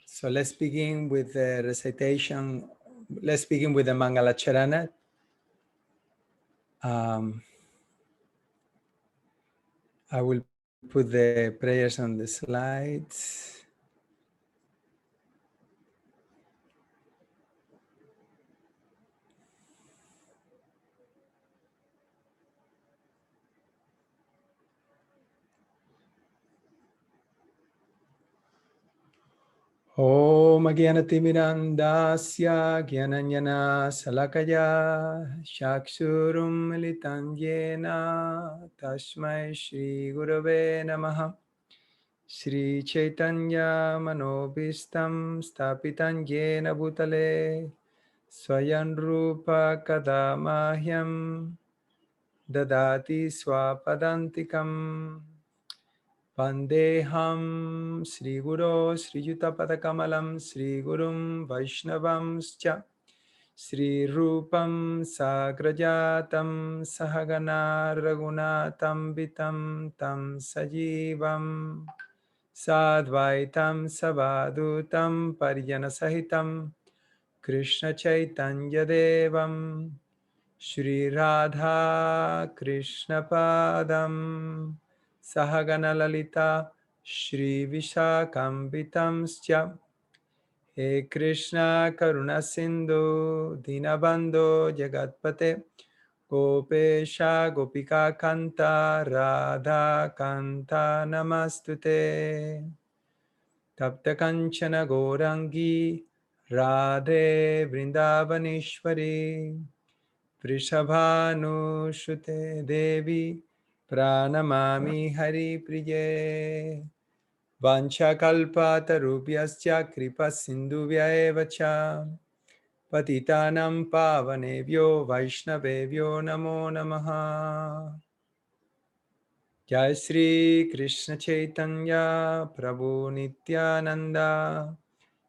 So let's begin with the recitation. Let's begin with the Mangalacharana. I will put the prayers on the slides. Om Gyanatimidandasya Gyananyana Salakaya Shakshurum Militanyena Tashmai Shri Gurave Namaha Shri Chaitanya Manobhistam Stapitan Yena Bhutale Swayan Rupa Kadamahyam Dadati Swapadantikam Vandeham Sri Guru Sri Yutapadakamalam Sri Gurum Vaishnavamscha Sri Rupam Sagrajatam Sahagana Raghunatam Vitam Tam Sajivam Sadvaitam Savadutam Parijana Sahitam Krishna Chaitanya Devam Shri Radha Krishna Padam Sahagana Lalita Shri Vishakambitamscha He Krishna Karuna Sindhu Dinabando Jagatpate Gopesha Gopika Kanta Radha Kanta Namastute Tapta Kanchana Gorangi Radhe Vrindavaneshwari Vrishabhanushute Devi Pranamami Hari Priye Vanchakalpatarubhyascha Kripa Sindhuvya Evacha Patitanam Pavanebhyo Vaishnavebhyo Namo Namaha Jai Shri Krishna Chaitanya Prabhu Nityananda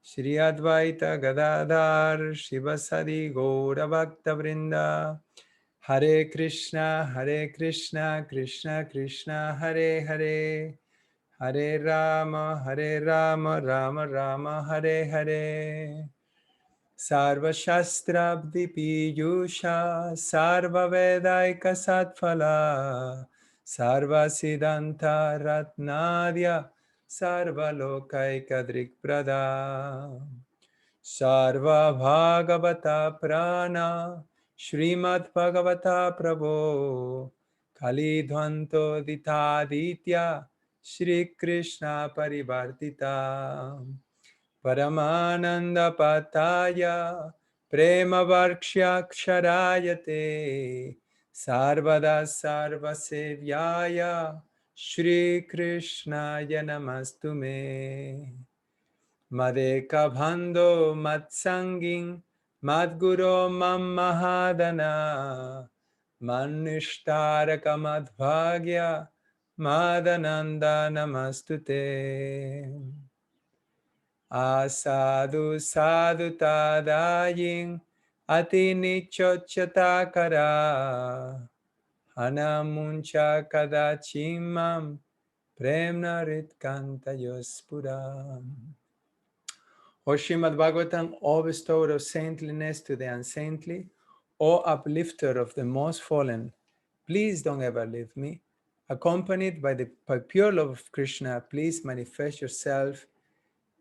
Shri Advaita Gadadhar Shivasadi Gaura Bhakta Vrinda Hare Krishna Krishna Krishna Hare Hare Hare Rama Rama Rama Hare Hare Sarva Shastra Piyusha Sarva Vedaika Satphala Sarva Siddhanta Ratnadya Sarva Lokaika Drikprada Sarva Bhagavata Prana Srimad Bhagavata Prabhu Kali Dhanto Ditaditya Shri Krishna Parivartita Paramananda Pataya Prema Varkshya Ksharayate Sarvada Sarva Sevyaya Shri Krishna Yanamastume Madeka Bhando Matsangin Madguro Mam Mahadana Manishtaraka Madhvagya Madananda Namastute Asadu Sadhu Tadayin Ati Nichochatakara Hanamuncha Kadachimam Premna Ritkanta Yospuram O Srimad Bhagavatam, O bestower of saintliness to the unsaintly, O uplifter of the most fallen, please don't ever leave me. Accompanied by the pure love of Krishna, please manifest yourself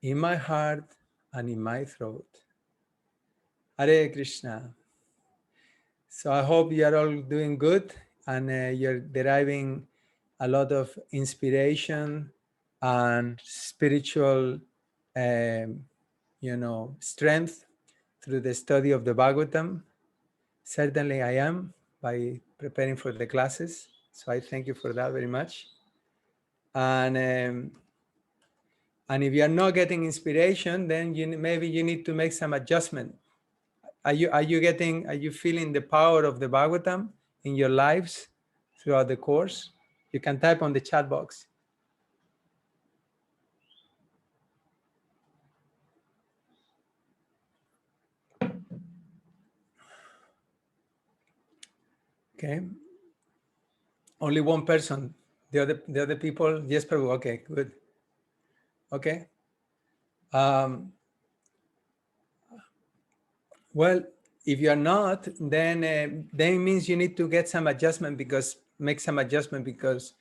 in my heart and in my throat. Hare Krishna. So I hope you are all doing good and you're deriving a lot of inspiration and spiritual strength through the study of the Bhagavatam. Certainly I am by preparing for the classes. So I thank you for that very much. And if you are not getting inspiration, then maybe you need to make some adjustment. Are you feeling the power of the Bhagavatam in your lives throughout the course? You can type on the chat box. Okay. Only one person. The other people, yes, Prabhu. Okay, good. Okay. Well, if you're not, then it means you need to get some adjustment make some adjustment because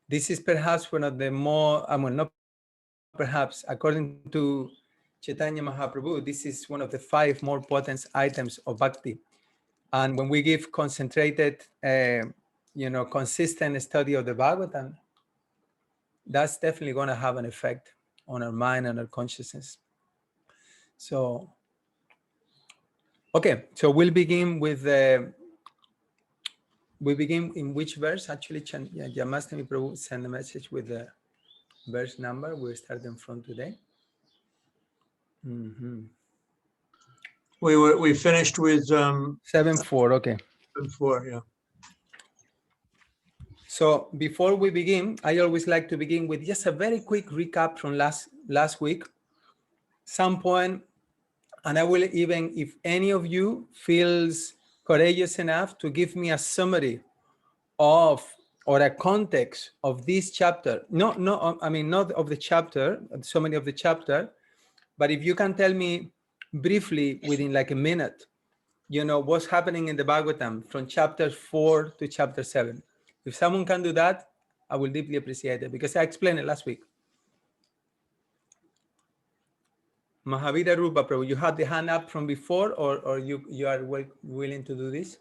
this is perhaps one of the more, not perhaps, according to Chaitanya Mahaprabhu, this is one of the 5 more potent items of bhakti. And when we give concentrated, consistent study of the Bhagavatam, that's definitely going to have an effect on our mind and our consciousness. So, okay, so we'll begin with we begin in which verse? Actually, Jamastami Prabhu sent a message with the verse number. We're starting from today. We finished with 7.4. Okay. 7.4, yeah. So before we begin, I always like to begin with just a very quick recap from last week. Some point, and I will even, if any of you feels courageous enough to give me a summary of or a context of this chapter, not of the chapter, summary of the chapter, but if you can tell me briefly within like a minute, what's happening in the Bhagavatam from chapter 4 to chapter 7. If someone can do that, I will deeply appreciate it because I explained it last week. Mahavira Rupa Prabhu, you had the hand up from before, or you are willing to do this?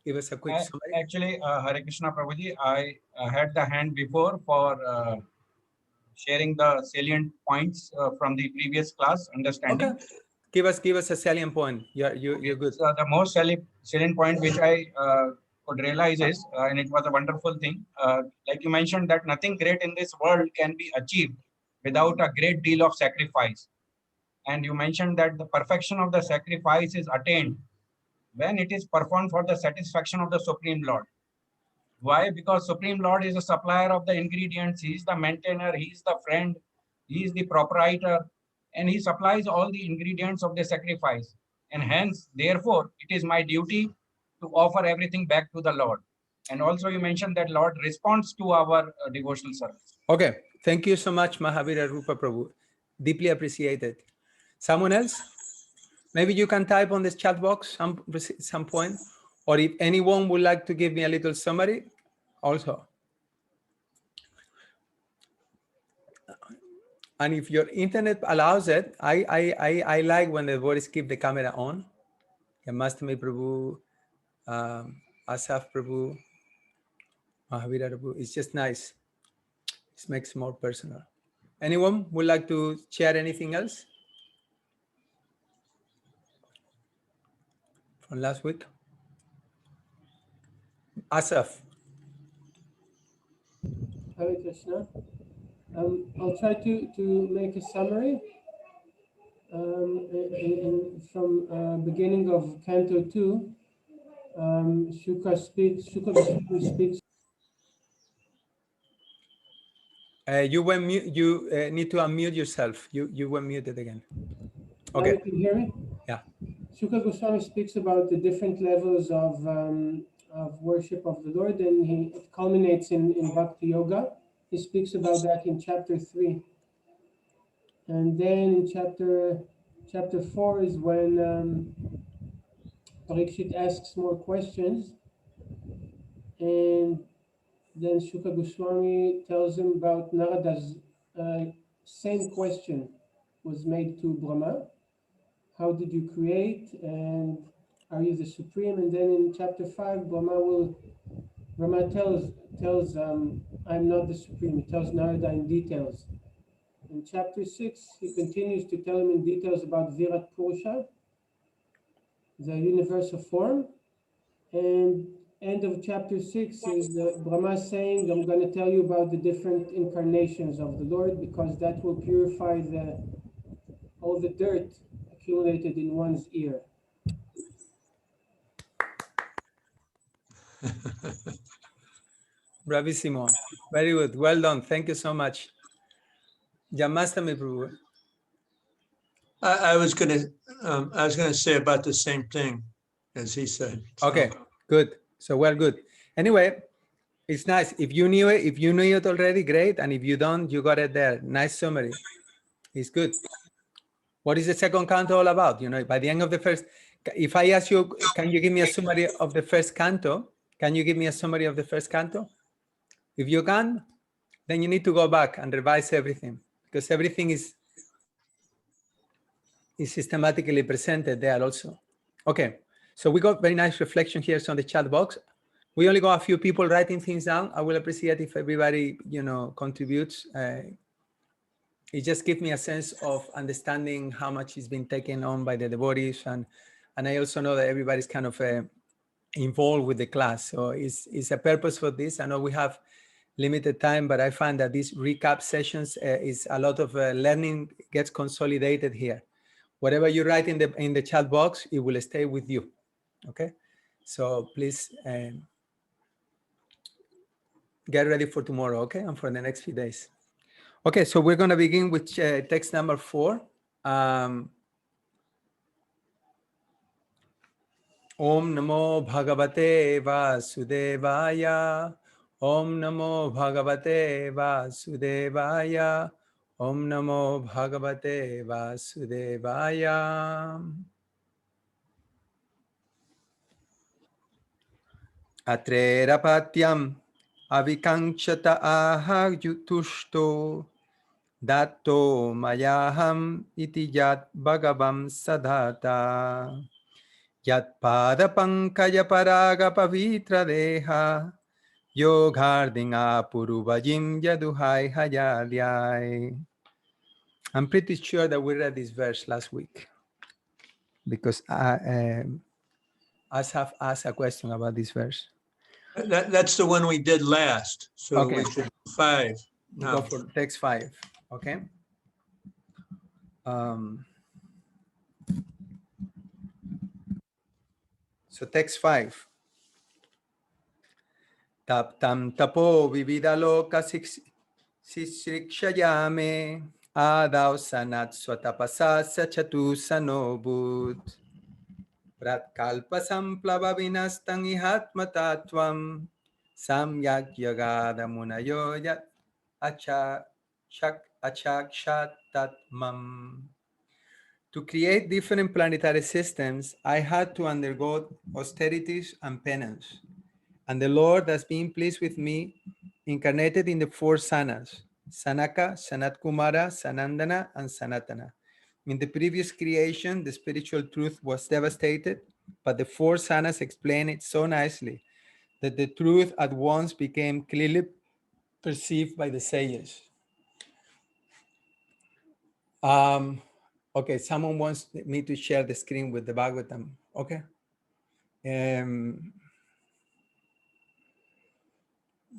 Give us a quick summary. Actually, Hare Krishna Prabhuji, I had the hand before for sharing the salient points from the previous class understanding. Okay. Give us a salient point. You're good. So the most salient point which I could realize is, and it was a wonderful thing, like you mentioned, that nothing great in this world can be achieved without a great deal of sacrifice. And you mentioned that the perfection of the sacrifice is attained when it is performed for the satisfaction of the Supreme Lord. Why? Because Supreme Lord is the supplier of the ingredients, he is the maintainer, he is the friend, he is the proprietor, and he supplies all the ingredients of the sacrifice. And hence, therefore, it is my duty to offer everything back to the Lord. And also you mentioned that Lord responds to our devotional service. Okay. Thank you so much, Mahavira Rupa Prabhu. Deeply appreciated. Someone else? Maybe you can type on this chat box some point, or if anyone would like to give me a little summary, also. And if your internet allows it, I like when the devotees keep the camera on. Yamastami Prabhu, Asaf Prabhu, Mahavira Prabhu. It's just nice. It makes it more personal. Anyone would like to share anything else from last week? Asaf. Hare Krishna. I'll try to make a summary from beginning of Canto 2. Shuka speaks. You were mute. You need to unmute yourself. You were muted again. Okay. Now you can hear me? Yeah. Shuka Goswami speaks about the different levels of worship of the Lord, and it culminates in Bhakti Yoga. He speaks about that in chapter 3. And then in chapter 4 is when Parikshit asks more questions, and then Shuka Goswami tells him about Narada's same question was made to Brahma. How did you create, and are you the supreme? And then in chapter 5, Brahma tells I'm not the supreme. He tells Narada in details. In chapter 6, he continues to tell him in details about Virat Purusha, the universal form. And end of chapter 6 is Brahma saying, I'm going to tell you about the different incarnations of the Lord, because that will purify all the dirt accumulated in one's ear. Bravissimo. Very good. Well done. Thank you so much. Jamastami Prabhu. I was gonna say about the same thing as he said. So. Okay, good. So we're good. Anyway, it's nice. If you knew it already, great. And if you don't, you got it there. Nice summary. It's good. What is the second canto all about? By the end of the first, if I ask you, can you give me a summary of the first canto? Can you give me a summary of the first canto? If you can, then you need to go back and revise everything, because everything is systematically presented there also. Okay, so we got very nice reflection here on the chat box. We only got a few people writing things down. I will appreciate if everybody, contributes. It just gives me a sense of understanding how much is being taken on by the devotees, and I also know that everybody's kind of involved with the class. So it's a purpose for this. I know we have limited time, but I find that these recap sessions is a lot of learning gets consolidated here. Whatever you write in the chat box, it will stay with you. Okay, so please get ready for tomorrow. Okay, and for the next few days. Okay, so we're going to begin with text number 4. Om Namo Bhagavate Vasudevaya. Om Namo Bhagavate Vasudevaya. Om Namo Bhagavate Vasudevaya. Atrerapatyam avikanchata aha yutushto. Dato mayaham iti yat bhagavam sadhata. Yat pada pankaya paraga pavitra deha. Yogardinga puruvajim yaduhai hayalyai. I'm pretty sure that we read this verse last week, because I have asked a question about this verse. That's the one we did last. So Okay. we should do 5 We now. go for text 5. Okay. So text 5. Taptam tapo vividaloka sisrikshayame adav sanat swatapasa sachatu sanobut pratkalpa samplava vinastang ihatmatatvam samyak yagada munayo yat achakshat tatmam. To create different planetary systems, I had to undergo austerities and penance. And the Lord has been pleased with me, incarnated in the 4 sanas, Sanaka, Sanat Kumara, Sanandana, and Sanatana. In the previous creation, the spiritual truth was devastated, but the 4 sanas explain it so nicely that the truth at once became clearly perceived by the sages. Okay, someone wants me to share the screen with the Bhagavatam. Okay.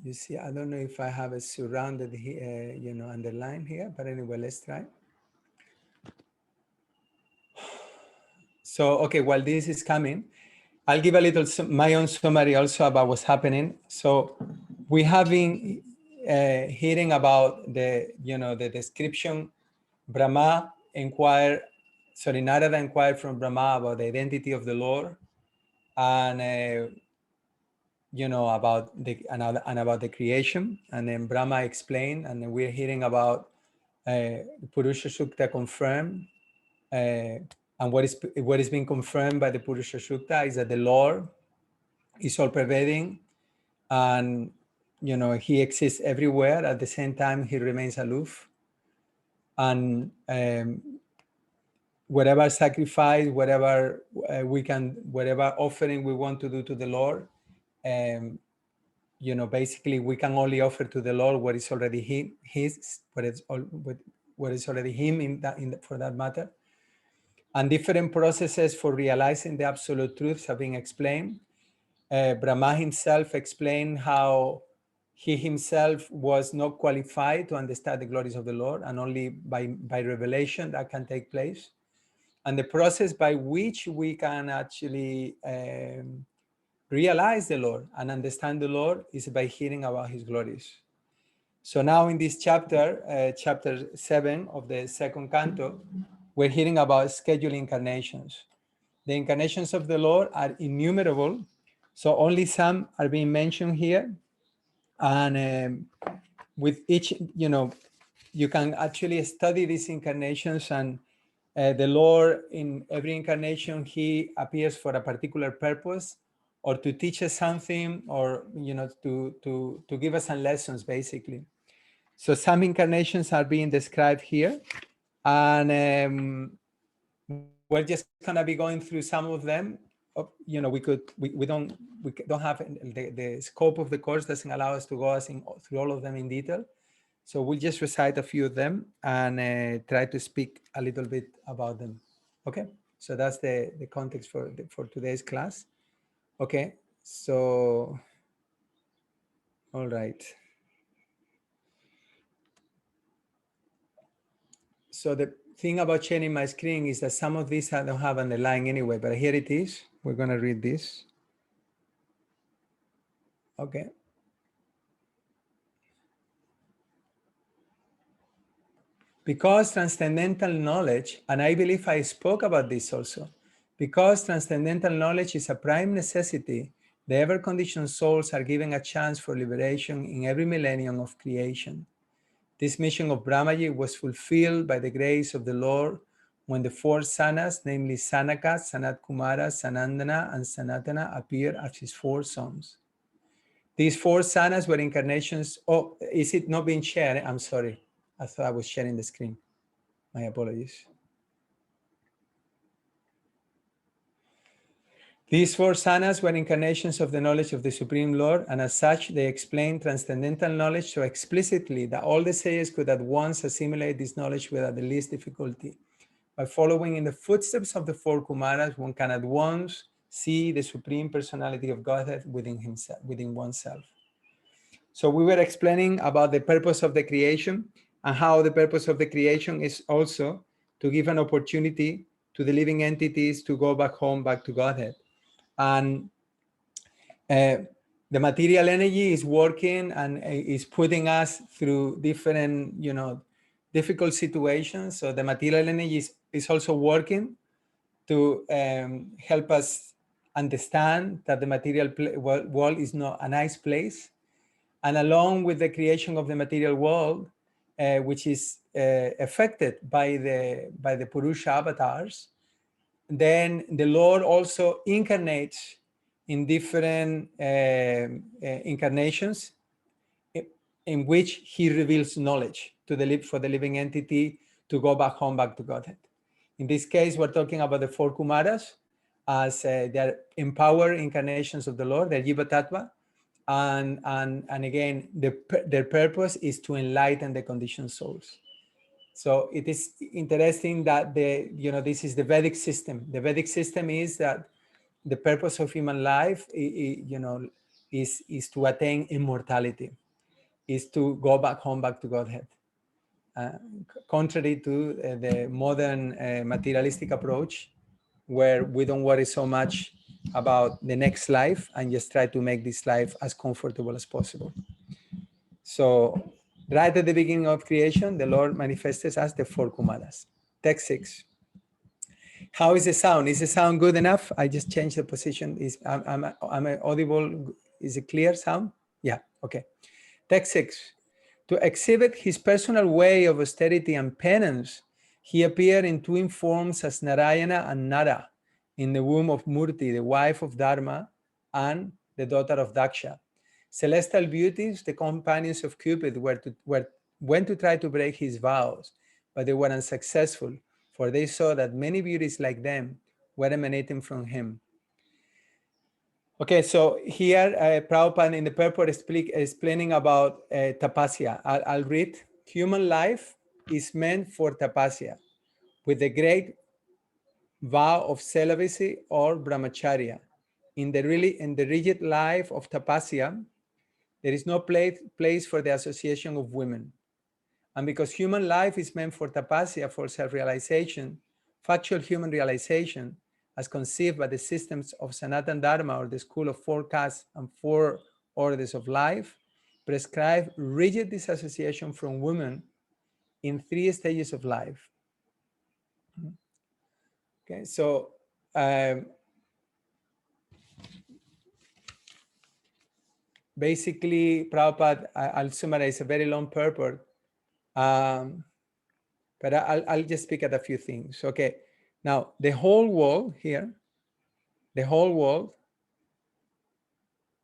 You see, I don't know if I have it surrounded here, underlined here, but anyway, let's try. So, okay, while this is coming, I'll give a little my own summary also about what's happening. So we have been hearing about the description. Narada inquired from Brahma about the identity of the Lord, and about the creation, and then Brahma explained, and then we're hearing about Purusha Sukta confirmed, and what is being confirmed by the Purusha Sukta is that the Lord is all pervading, and he exists everywhere. At the same time, he remains aloof, and whatever sacrifice, whatever whatever offering we want to do to the Lord, basically we can only offer to the Lord what is already what is already him for that matter. And different processes for realizing the absolute truths have been explained. Brahma himself explained how he himself was not qualified to understand the glories of the Lord, and only by revelation that can take place. And the process by which we can actually realize the Lord and understand the Lord is by hearing about his glories. So now in this chapter, chapter 7 of the second canto, we're hearing about scheduled incarnations. The incarnations of the Lord are innumerable, so only some are being mentioned here. And with each, you can actually study these incarnations, and the Lord in every incarnation, he appears for a particular purpose, or to teach us something, or to give us some lessons, basically. So some incarnations are being described here, and we're just gonna be going through some of them. We don't have the scope of the course doesn't allow us to go through all of them in detail. So we'll just recite a few of them and try to speak a little bit about them. Okay, so that's the context for today's class. Okay, so all right. So the thing about sharing my screen is that some of these I don't have underlying anyway, but here it is. We're gonna read this. Okay. Because transcendental knowledge, and I believe I spoke about this also, because transcendental knowledge is a prime necessity, the ever-conditioned souls are given a chance for liberation in every millennium of creation. This mission of Brahmaji was fulfilled by the grace of the Lord when the four Sanas, namely Sanaka, Sanat Kumara, Sanandana, and Sanatana, appeared as his four sons. These four Sanas were incarnations. Oh, is it not being shared? I'm sorry. I thought I was sharing the screen. My apologies. These four sanas were incarnations of the knowledge of the Supreme Lord, and as such, they explain transcendental knowledge so explicitly that all the sages could at once assimilate this knowledge without the least difficulty. By following in the footsteps of the four Kumaras, one can at once see the Supreme Personality of Godhead within himself, within oneself. So we were explaining about the purpose of the creation and how the purpose of the creation is also to give an opportunity to the living entities to go back home, back to Godhead. And the material energy is working and is putting us through different, difficult situations. So the material energy is also working to help us understand that the material world is not a nice place. And along with the creation of the material world, which is affected by the Purusha avatars, then the Lord also incarnates in different incarnations in which he reveals knowledge for the living entity to go back home, back to Godhead. In this case, we're talking about the four Kumaras as they are empowered incarnations of the Lord, they're Jiva Tattva. And again, their purpose is to enlighten the conditioned souls. So it is interesting that this is the Vedic system. The Vedic system is that the purpose of human life, is to attain immortality, is to go back home, back to Godhead. Contrary to the modern materialistic approach, where we don't worry so much about the next life and just try to make this life as comfortable as possible. So right at the beginning of creation, the Lord manifested as the four Kumaras. Text 6. How is the sound? Is the sound good enough? I just changed the position. Am I audible? Is it clear sound? Yeah, okay. Text 6. To exhibit his personal way of austerity and penance, he appeared in twin forms as Narayana and Nara in the womb of Murti, the wife of Dharma and the daughter of Daksha. Celestial beauties, the companions of Cupid, went to try to break his vows, but they were unsuccessful, for they saw that many beauties like them were emanating from him. Okay, so here Prabhupada in the purport explaining about tapasya. I'll read. Human life is meant for tapasya, with the great vow of celibacy or brahmacharya. In the rigid life of tapasya, there is no place for the association of women. And because human life is meant for tapasya, for self-realization, factual human realization, as conceived by the systems of Sanatan Dharma, or the school of four castes and four orders of life, prescribe rigid disassociation from women in 3 stages of life. Okay, so basically, Prabhupada, I'll summarize a very long purport. But I'll just pick at a few things. Okay, now the whole world here, the whole world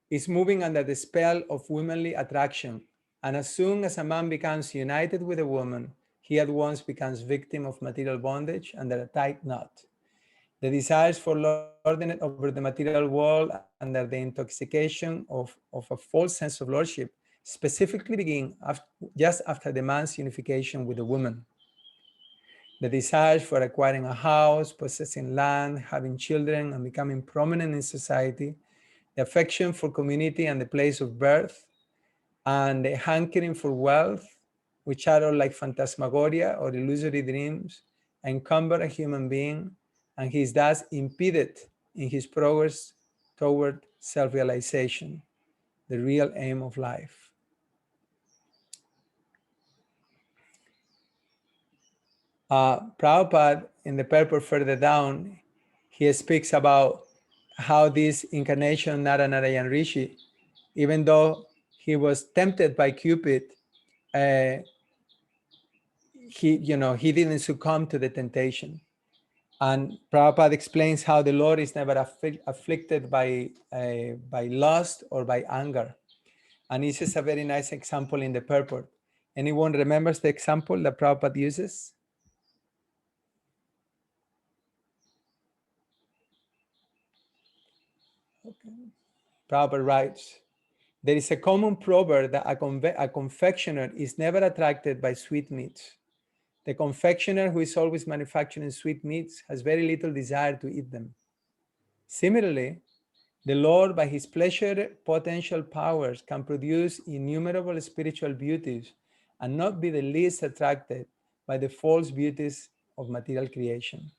is moving under the spell of womanly attraction. And as soon as a man becomes united with a woman, he at once becomes victim of material bondage under a tight knot. The desires for lording it over the material world under the intoxication of a false sense of lordship specifically begin just after the man's unification with the woman. The desires for acquiring a house, possessing land, having children, and becoming prominent in society, the affection for community and the place of birth, and the hankering for wealth, which are all like phantasmagoria or illusory dreams, encumber a human being, and he is thus impeded in his progress toward self-realization, the real aim of life. Prabhupada, in the purport further down, he speaks about how this incarnation, Narayan Rishi, even though he was tempted by Cupid, he didn't succumb to the temptation. And Prabhupada explains how the Lord is never afflicted by lust or by anger. And this is a very nice example in the purport. Anyone remembers the example that Prabhupada uses? Okay. Prabhupada writes, there is a common proverb that a confectioner is never attracted by sweetmeats. The confectioner who is always manufacturing sweetmeats has very little desire to eat them. Similarly, the Lord, by his pleasure potential powers, can produce innumerable spiritual beauties and not be the least attracted by the false beauties of material creation.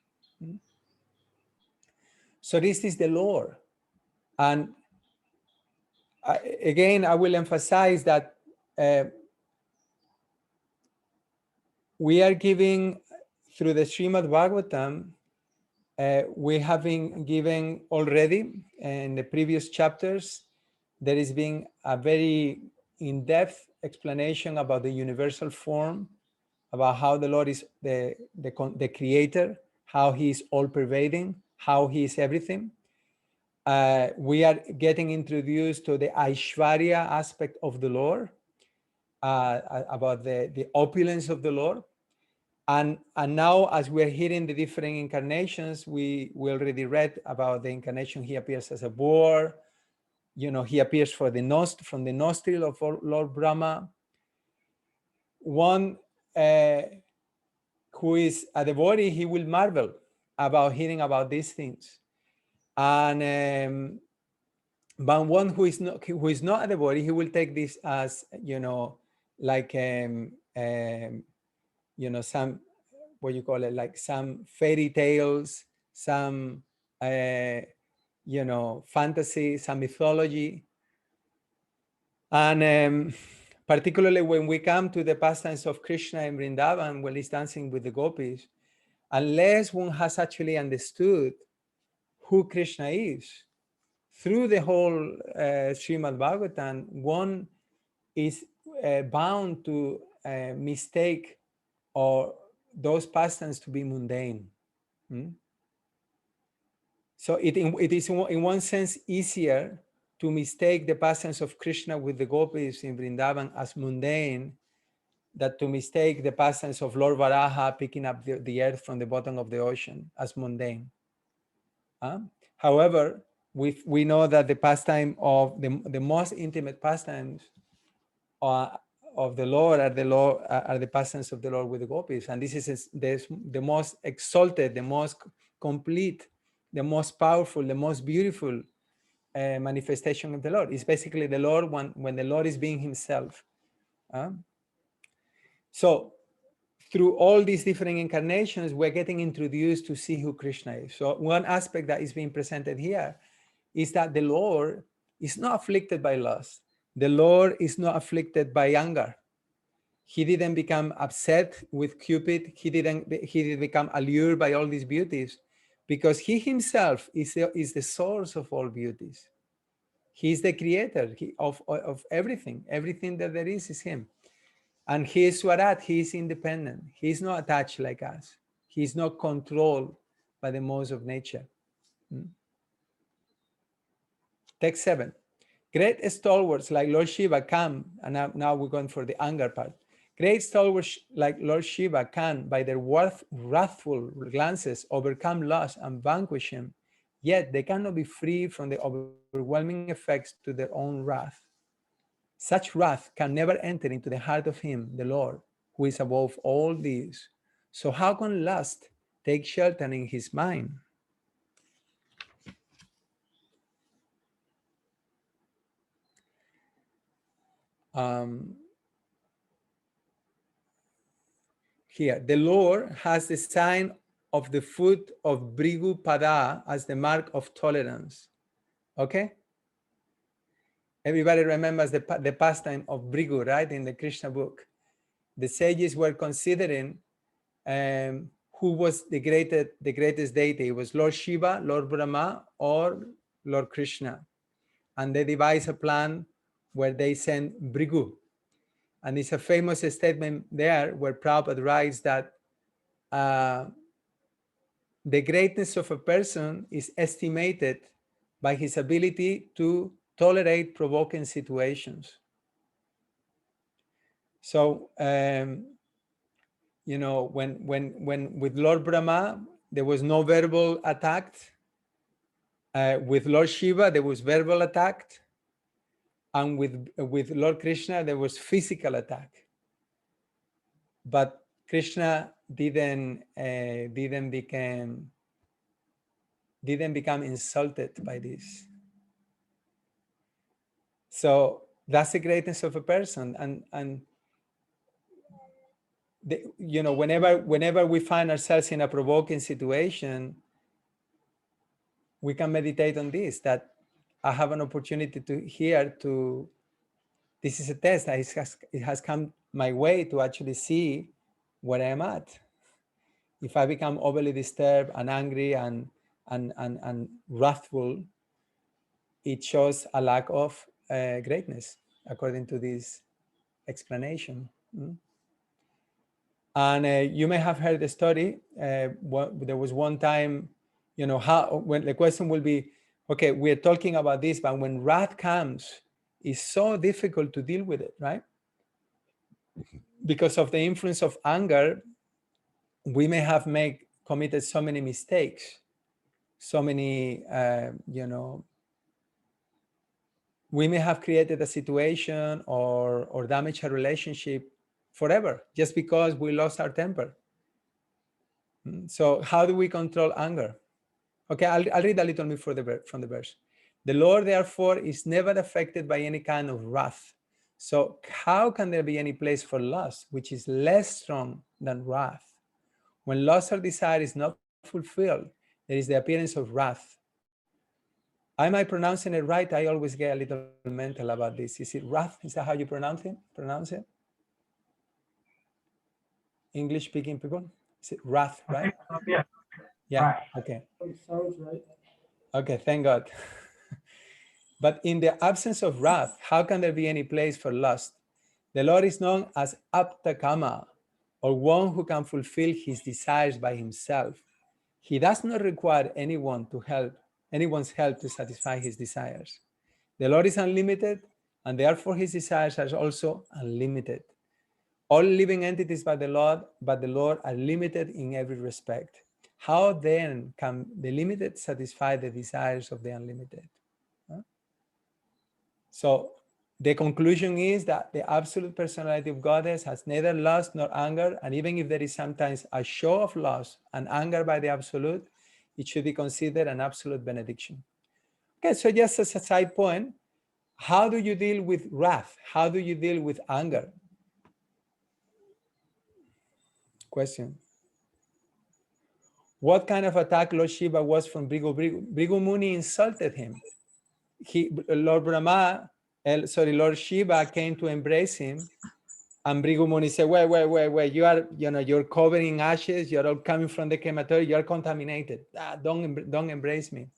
So this is the Lord. And again, I will emphasize that we are giving, through the Srimad Bhagavatam, we have been given already in the previous chapters, there has been a very in-depth explanation about the universal form, about how the Lord is the creator, how he is all-pervading, how he is everything. We are getting introduced to the Aishwarya aspect of the Lord, about the opulence of the Lord. And now, as we're hearing the different incarnations, we already read about the incarnation. He appears as a boar. He appears from the nostril of Lord Brahma. One who is a devotee, he will marvel about hearing about these things. And but one who is not a devotee, he will take this as like some, what you call it, like some fairy tales, some fantasy, some mythology. And particularly when we come to the pastimes of Krishna in Vrindavan, when he's dancing with the gopis, unless one has actually understood who Krishna is through the whole Srimad Bhagavatam, one is bound to mistake or those pastimes to be mundane. So it is in one sense easier to mistake the pastimes of Krishna with the gopis in Vrindavan as mundane than to mistake the pastimes of Lord Varaha picking up the earth from the bottom of the ocean as mundane. However, we know that the pastime of the most intimate pastimes of the Lord are the pastimes of the Lord with the gopis, and this is the most exalted, the most complete, the most powerful, the most beautiful manifestation of the Lord. It's basically the Lord when the Lord is being himself. So through all these different incarnations, we're getting introduced to see who Krishna is. So one aspect that is being presented here is that the Lord is not afflicted by lust. The Lord is not afflicted by anger. He didn't become upset with Cupid. He didn't become allured by all these beauties, because he himself is the source of all beauties. He is the creator of everything. Everything that there is him. And he is Swarat, he is independent. He is not attached like us. He is not controlled by the modes of nature. Text 7. Great stalwarts like Lord Shiva can, and now we're going for the anger part. Great stalwarts like Lord Shiva can, by their wrathful glances, overcome loss and vanquish him, yet they cannot be free from the overwhelming effects to their own wrath. Such wrath can never enter into the heart of him, the Lord, who is above all these. So how can lust take shelter in his mind? Here, the Lord has the sign of the foot of Bhrigu Pada as the mark of tolerance. Okay? Everybody remembers the pastime of Bhrigu, right? In the Krishna book. The sages were considering who was the greatest deity. It was Lord Shiva, Lord Brahma, or Lord Krishna. And they devised a plan where they sent Bhrigu. And it's a famous statement there where Prabhupada writes that the greatness of a person is estimated by his ability to tolerate provoking situations. So, you know, when with Lord Brahma, there was no verbal attack. With Lord Shiva, there was verbal attack. And with Lord Krishna, there was physical attack. But Krishna didn't become insulted by this. So that's the greatness of a person. And you know, whenever we find ourselves in a provoking situation, we can meditate on this, that I have an opportunity this is a test that it has come my way to actually see where I am at. If I become overly disturbed and angry and wrathful, it shows a lack of greatness, according to this explanation. And you may have heard the story. There was one time, you know, when the question will be, okay, we're talking about this, but when wrath comes, it's so difficult to deal with it, right? Because of the influence of anger, we may have committed so many mistakes, so many, you know, we may have created a situation or damaged a relationship forever just because we lost our temper. So how do we control anger? Okay, I'll read a little bit from the verse. The Lord, therefore, is never affected by any kind of wrath. So how can there be any place for lust, which is less strong than wrath? When lust or desire is not fulfilled, there is the appearance of wrath. Am I pronouncing it right? I always get a little mental about this. Is it wrath? Is that how you pronounce it? English-speaking people? Is it wrath, right? Yeah. Yeah, Right. okay. Sounds right. Okay, thank God. But in the absence of wrath, how can there be any place for lust? The Lord is known as Aptakama, or one who can fulfill his desires by himself. He does not require anyone's help to satisfy his desires. The Lord is unlimited, and therefore his desires are also unlimited. All living entities but the Lord are limited in every respect. How then can the limited satisfy the desires of the unlimited? So the conclusion is that the absolute personality of Goddess has neither lust nor anger, and even if there is sometimes a show of lust and anger by the absolute, it should be considered an absolute benediction. Okay, so just as a side point, how do you deal with wrath? How do you deal with anger? Question. What kind of attack Lord Shiva was from Bhrigu? Bhrigu Muni insulted him. Lord Shiva came to embrace him, and Bhrigu Muni said, wait, you're covered in ashes, you're all coming from the crematorium, you're contaminated. Don't embrace me.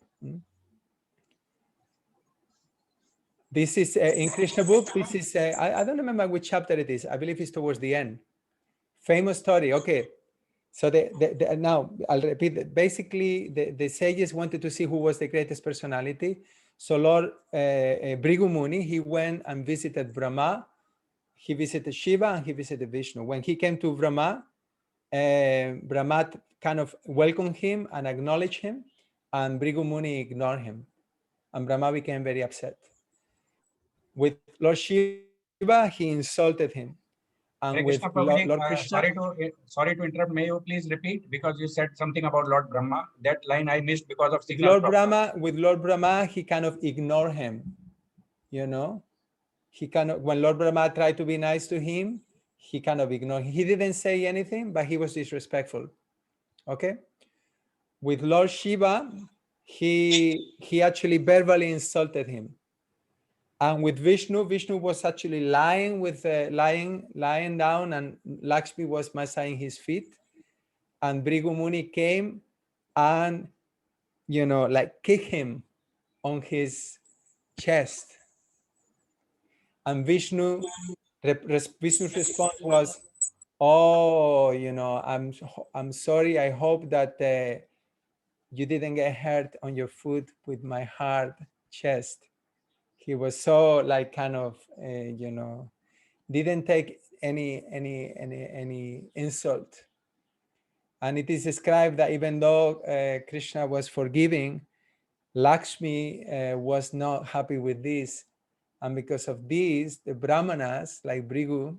This is in Krishna book. This is, I don't remember which chapter it is. I believe it's towards the end. Famous story. Okay. So now I'll repeat it. Basically, the sages wanted to see who was the greatest personality. So Lord Bhrigu Muni, he went and visited Brahma. He visited Shiva and he visited Vishnu. When he came to Brahma, Brahma kind of welcomed him and acknowledged him, and Bhrigu Muni ignored him. And Brahma became very upset. With Lord Shiva, he insulted him. And Hare with Krishna Lord Prabhuji, Krishna, sorry to interrupt. May you please repeat, because you said something about Lord Brahma. That line I missed because of signal problem. With Lord Brahma, he kind of ignored him. You know, he kind of, when Lord Brahma tried to be nice to him, he kind of ignored him. He didn't say anything, but he was disrespectful. Okay. With Lord Shiva, he actually verbally insulted him. And with Vishnu, Vishnu was actually lying down, and Lakshmi was massaging his feet. And Bhrigu Muni came and, you know, like kicked him on his chest. And Vishnu's response was, "Oh, you know, I'm sorry. I hope that you didn't get hurt on your foot with my hard chest." He was so like kind of, you know, didn't take any insult. And it is described that even though Krishna was forgiving, Lakshmi was not happy with this. And because of this, the Brahmanas, like Bhrigu,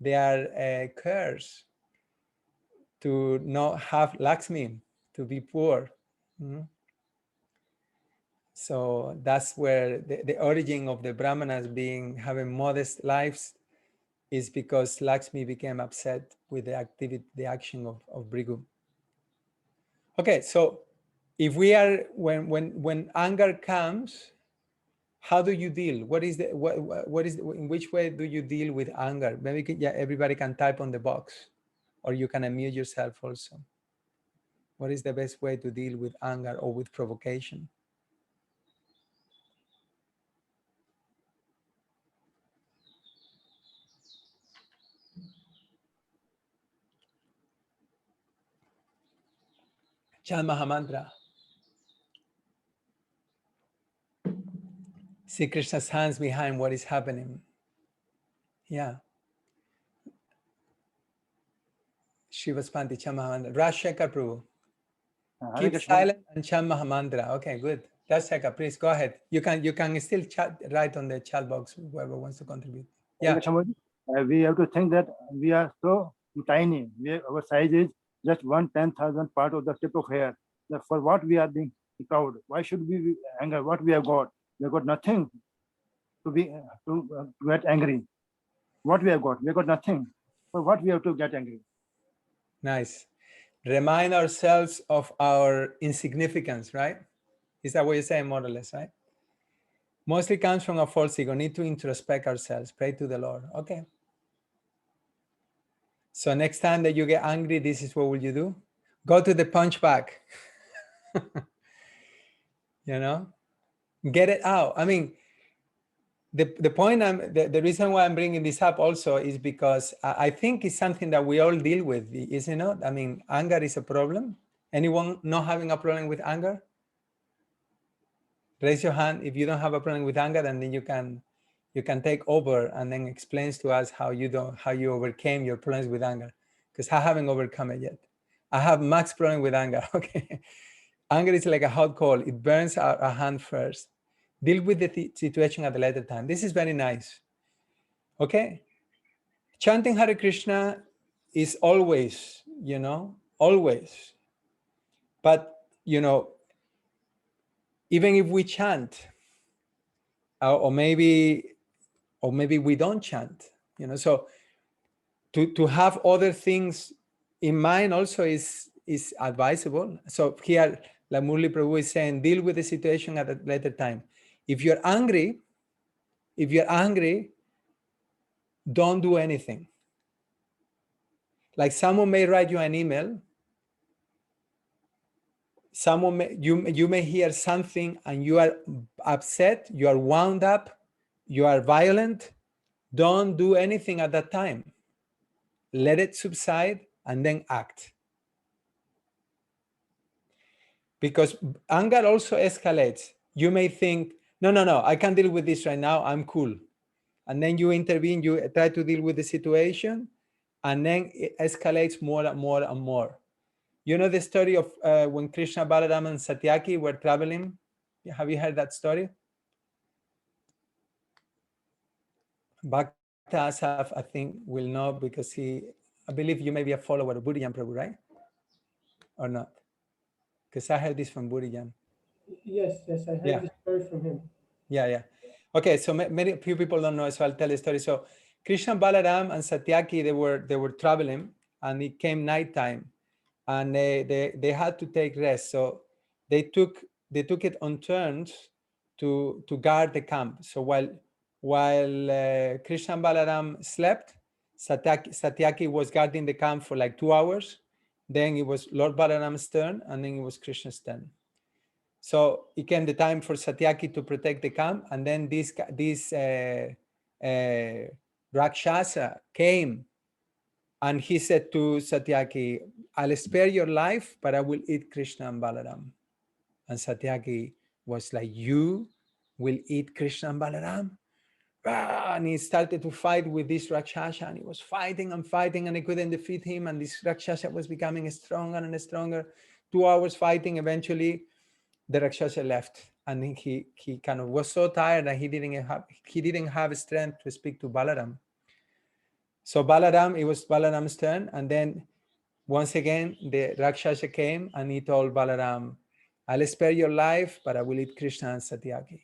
they are cursed to not have Lakshmi, to be poor. Mm-hmm. So that's where the origin of the Brahmanas having modest lives is because Lakshmi became upset with the action of Bhrigu. Okay, so if we are, when anger comes, how do you deal? In which way do you deal with anger? Maybe everybody can type on the box, or you can unmute yourself also. What is the best way to deal with anger or with provocation? Chant Mahamantra. See Krishna's hands behind what is happening. Yeah. Shivaspanti Chant Mahamantra. Rashekar Prabhu. Keep silent and chant Mahamantra. Okay, good. Rashekar, please go ahead. You can still chat right on the chat box, whoever wants to contribute. Yeah. We have to think that we are so tiny. Our size is just 1/10,000th part of the tip of hair. For what we are being proud? Why should we be angry? What we have got? We have got nothing to get angry. What we have got? We have got nothing. For what we have to get angry? Nice. Remind ourselves of our insignificance, right? Is that what you're saying, more or less, right? Mostly comes from a false ego. Need to introspect ourselves. Pray to the Lord. Okay. So next time that you get angry, this is what will you do? Go to the punch bag. You know, get it out. I mean, the point the reason why I'm bringing this up also is because I think it's something that we all deal with, isn't it? I mean, anger is a problem. Anyone not having a problem with anger? Raise your hand if you don't have a problem with anger, and then you can take over and then explains to us how you overcame your problems with anger, because I haven't overcome it yet. I have max problem with anger. Okay, anger is like a hot coal. It burns our hand first. Deal with the situation at a later time. This is very nice. Okay, chanting Hare Krishna is always, you know, always. But you know, even if we chant, or maybe we don't chant, you know, so to have other things in mind also is advisable. So here, like Murli Prabhu is saying, deal with the situation at a later time. If you're angry, don't do anything. Like someone may write you an email, you may hear something and you are upset, you are wound up, you are violent, don't do anything at that time. Let it subside and then act. Because anger also escalates. You may think, no, I can't deal with this right now, I'm cool. And then you intervene, you try to deal with the situation, and then it escalates more and more and more. You know the story of when Krishna, Balaram, and Satyaki were traveling? Have you heard that story? Bhakta Asaf, I think, will know because I believe you may be a follower of Buddhist Prabhu, right? Or not? Because I heard this from Buddhist. Yes, I heard this story from him. Yeah. Okay, so many few people don't know, so I'll tell the story. So Krishna, Balaram, and Satyaki, they were traveling, and it came nighttime, and they had to take rest. So they took it on turns to guard the camp. So while Krishna and Balaram slept, Satyaki was guarding the camp for like 2 hours. Then it was Lord Balaram's turn, and then it was Krishna's turn. So it came the time for Satyaki to protect the camp, and then this Rakshasa came, and he said to Satyaki, "I'll spare your life, but I will eat Krishna and Balaram." And Satyaki was like, "You will eat Krishna and Balaram?" And he started to fight with this Rakshasa, and he was fighting and fighting, and he couldn't defeat him, and this Rakshasa was becoming stronger and stronger. 2 hours fighting, eventually the Rakshasa left, and he kind of was so tired that he didn't have strength to speak to Balaram. So it was Balaram's turn, and then once again the Rakshasa came and he told Balaram, "I'll spare your life, but I will eat Krishna and Satyaki."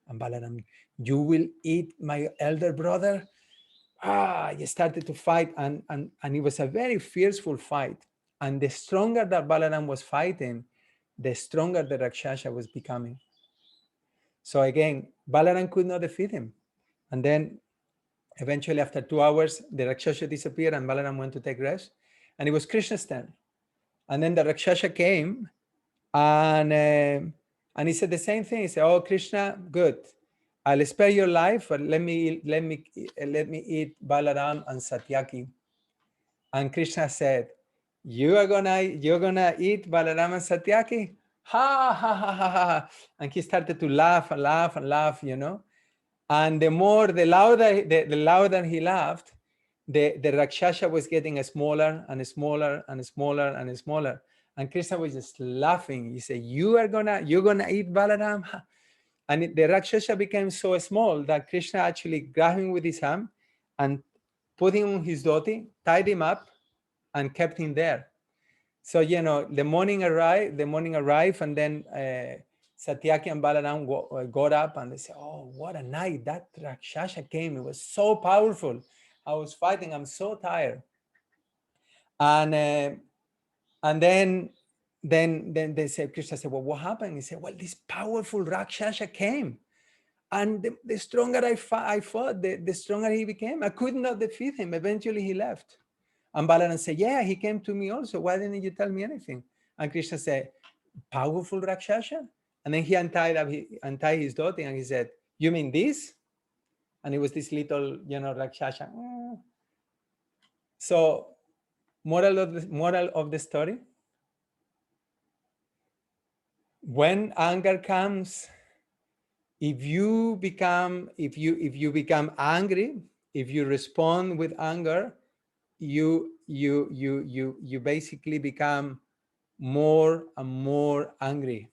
And Balaram, "You will eat my elder brother?" He started to fight, and it was a very fearful fight. And the stronger that Balaram was fighting, the stronger the Rakshasa was becoming. So again, Balaram could not defeat him. And then eventually, after 2 hours, the Rakshasa disappeared and Balaram went to take rest. And it was Krishna's turn. And then the Rakshasa came and he said the same thing. He said, "Oh, Krishna, good. I'll spare your life, but let me eat Balaram and Satyaki." And Krishna said, you're gonna eat Balaram and Satyaki? Ha ha ha ha ha. And he started to laugh and laugh and laugh, And the louder he laughed, the Rakshasa was getting smaller and smaller and smaller and smaller. And Krishna was just laughing. He said, you're gonna eat Balaram? And the Rakshasa became so small that Krishna actually grabbed him with his hand and put him on his dhoti, tied him up, and kept him there. So, the morning arrived, and then Satyaki and Balaram got up and they said, "Oh, what a night. That Rakshasa came. It was so powerful. I was fighting. I'm so tired." And then they said, Krishna said, "Well, what happened?" He said, "Well, this powerful Rakshasa came. And the stronger I fought, the stronger he became. I could not defeat him. Eventually, he left." And Balaram said, "Yeah, he came to me also. Why didn't you tell me anything?" And Krishna said, "Powerful Rakshasa?" And then he untied his dhoti and he said, "You mean this?" And it was this little, Rakshasa. So, moral of the story: when anger comes, if you become angry, if you respond with anger, you basically become more and more angry.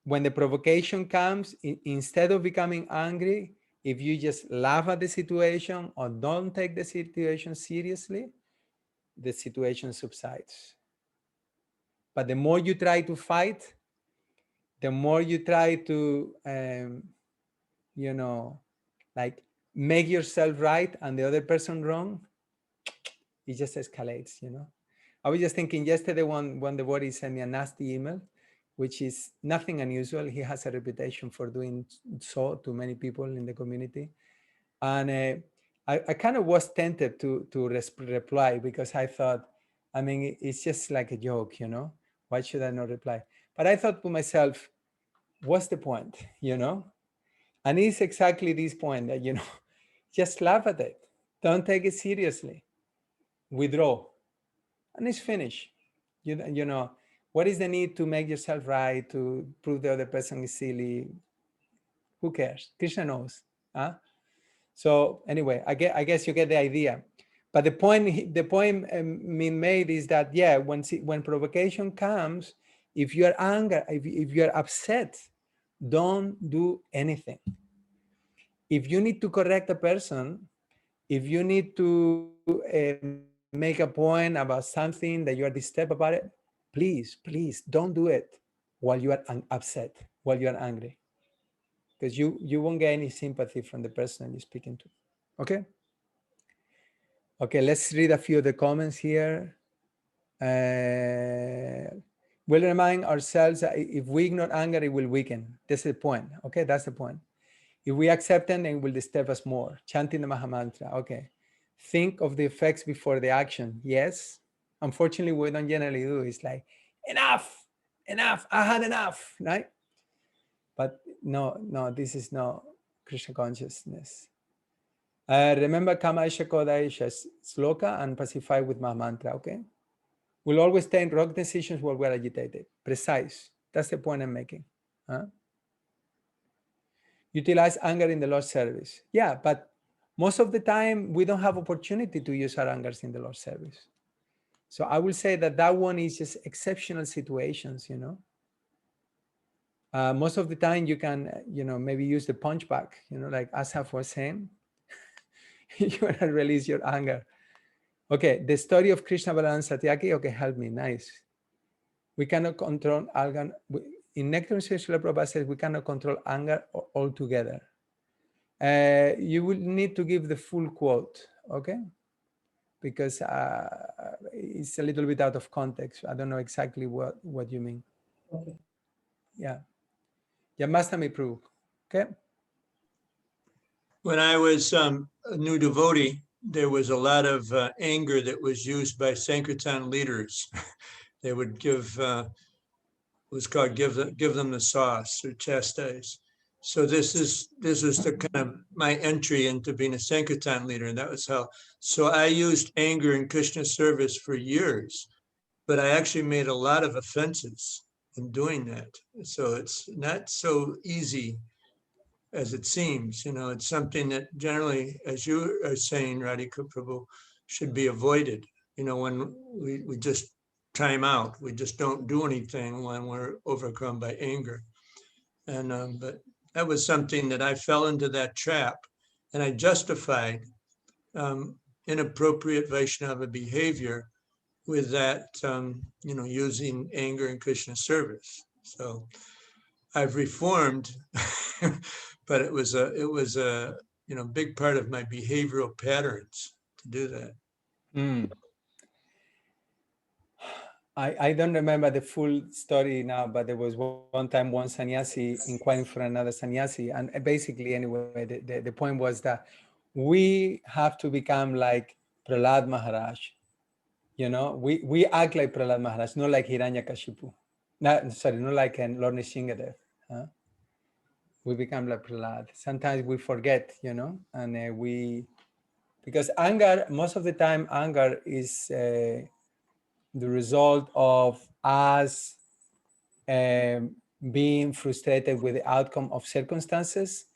When the provocation comes, instead of becoming angry, if you just laugh at the situation or don't take the situation seriously, the situation subsides. But the more you try to fight, the more you try to like make yourself right and the other person wrong, it just escalates. I was just thinking yesterday when the body sent me a nasty email, which is nothing unusual. He has a reputation for doing so to many people in the community. And I kind of was tempted to reply, because I thought, it's just like a joke, why should I not reply? But I thought to myself, what's the point, And it's exactly this point that, just laugh at it. Don't take it seriously. Withdraw. And it's finished. What is the need to make yourself right, to prove the other person is silly? Who cares? Krishna knows. Huh? So anyway, I guess you get the idea. But the point made is that, yeah, when provocation comes, if you are angry, if you are upset, don't do anything. If you need to correct a person, if you need to make a point about something that you are disturbed about it, please don't do it while you are upset, while you are angry, because you won't get any sympathy from the person you're speaking to. Okay, let's read a few of the comments here. We'll remind ourselves that if we ignore anger, it will weaken. That's the point. Okay, that's the point. If we accept it, it will disturb us more. Chanting the Mahamantra. Okay. Think of the effects before the action. Yes. Unfortunately, we don't generally do. It's like, enough, I had enough, right? But no, this is not Krishna consciousness. Remember Kama Isha Koda Isha's sloka and pacify with Mahamantra, okay? We'll always take wrong decisions while we're agitated. Precise. That's the point I'm making. Huh? Utilize anger in the Lord's service. Yeah, but most of the time we don't have opportunity to use our angers in the Lord's service. So I will say that one is just exceptional situations, most of the time you can, maybe use the punch back, like Asaf was saying, you want to release your anger. Okay, the story of Krishna Balaram Satyaki, okay, help me, nice. We cannot control anger. In Nectar Srila Prabhupada says we cannot control anger altogether. You will need to give the full quote, okay? Because it's a little bit out of context. I don't know exactly what you mean. Okay. Yeah. Yamastami Prabhu, okay? When I was a new devotee, there was a lot of anger that was used by Sankirtan leaders. They would give, was called give them the sauce or chastise. So this is the kind of my entry into being a Sankirtan leader, and that was how. So I used anger in Krishna service for years, but I actually made a lot of offenses in doing that. So it's not so easy as it seems. It's something that generally, as you are saying, Radhika Prabhu, should be avoided. When we just time out, we just don't do anything when we're overcome by anger. And but that was something that I fell into that trap, and I justified inappropriate Vaishnava behavior with that, using anger in Krishna service. So I've reformed, but it was a big part of my behavioral patterns to do that. I don't remember the full story now, but there was one time one sannyasi inquiring for another sannyasi, and basically, anyway, the point was that we have to become like Prahlad Maharaj. We act like Prahlad Maharaj, not like Hiranyakashipu. Not like Lord Nrsingadev. Huh? We become like Prahlad. Sometimes we forget, and because anger, most of the time, anger is the result of us being frustrated with the outcome of circumstances,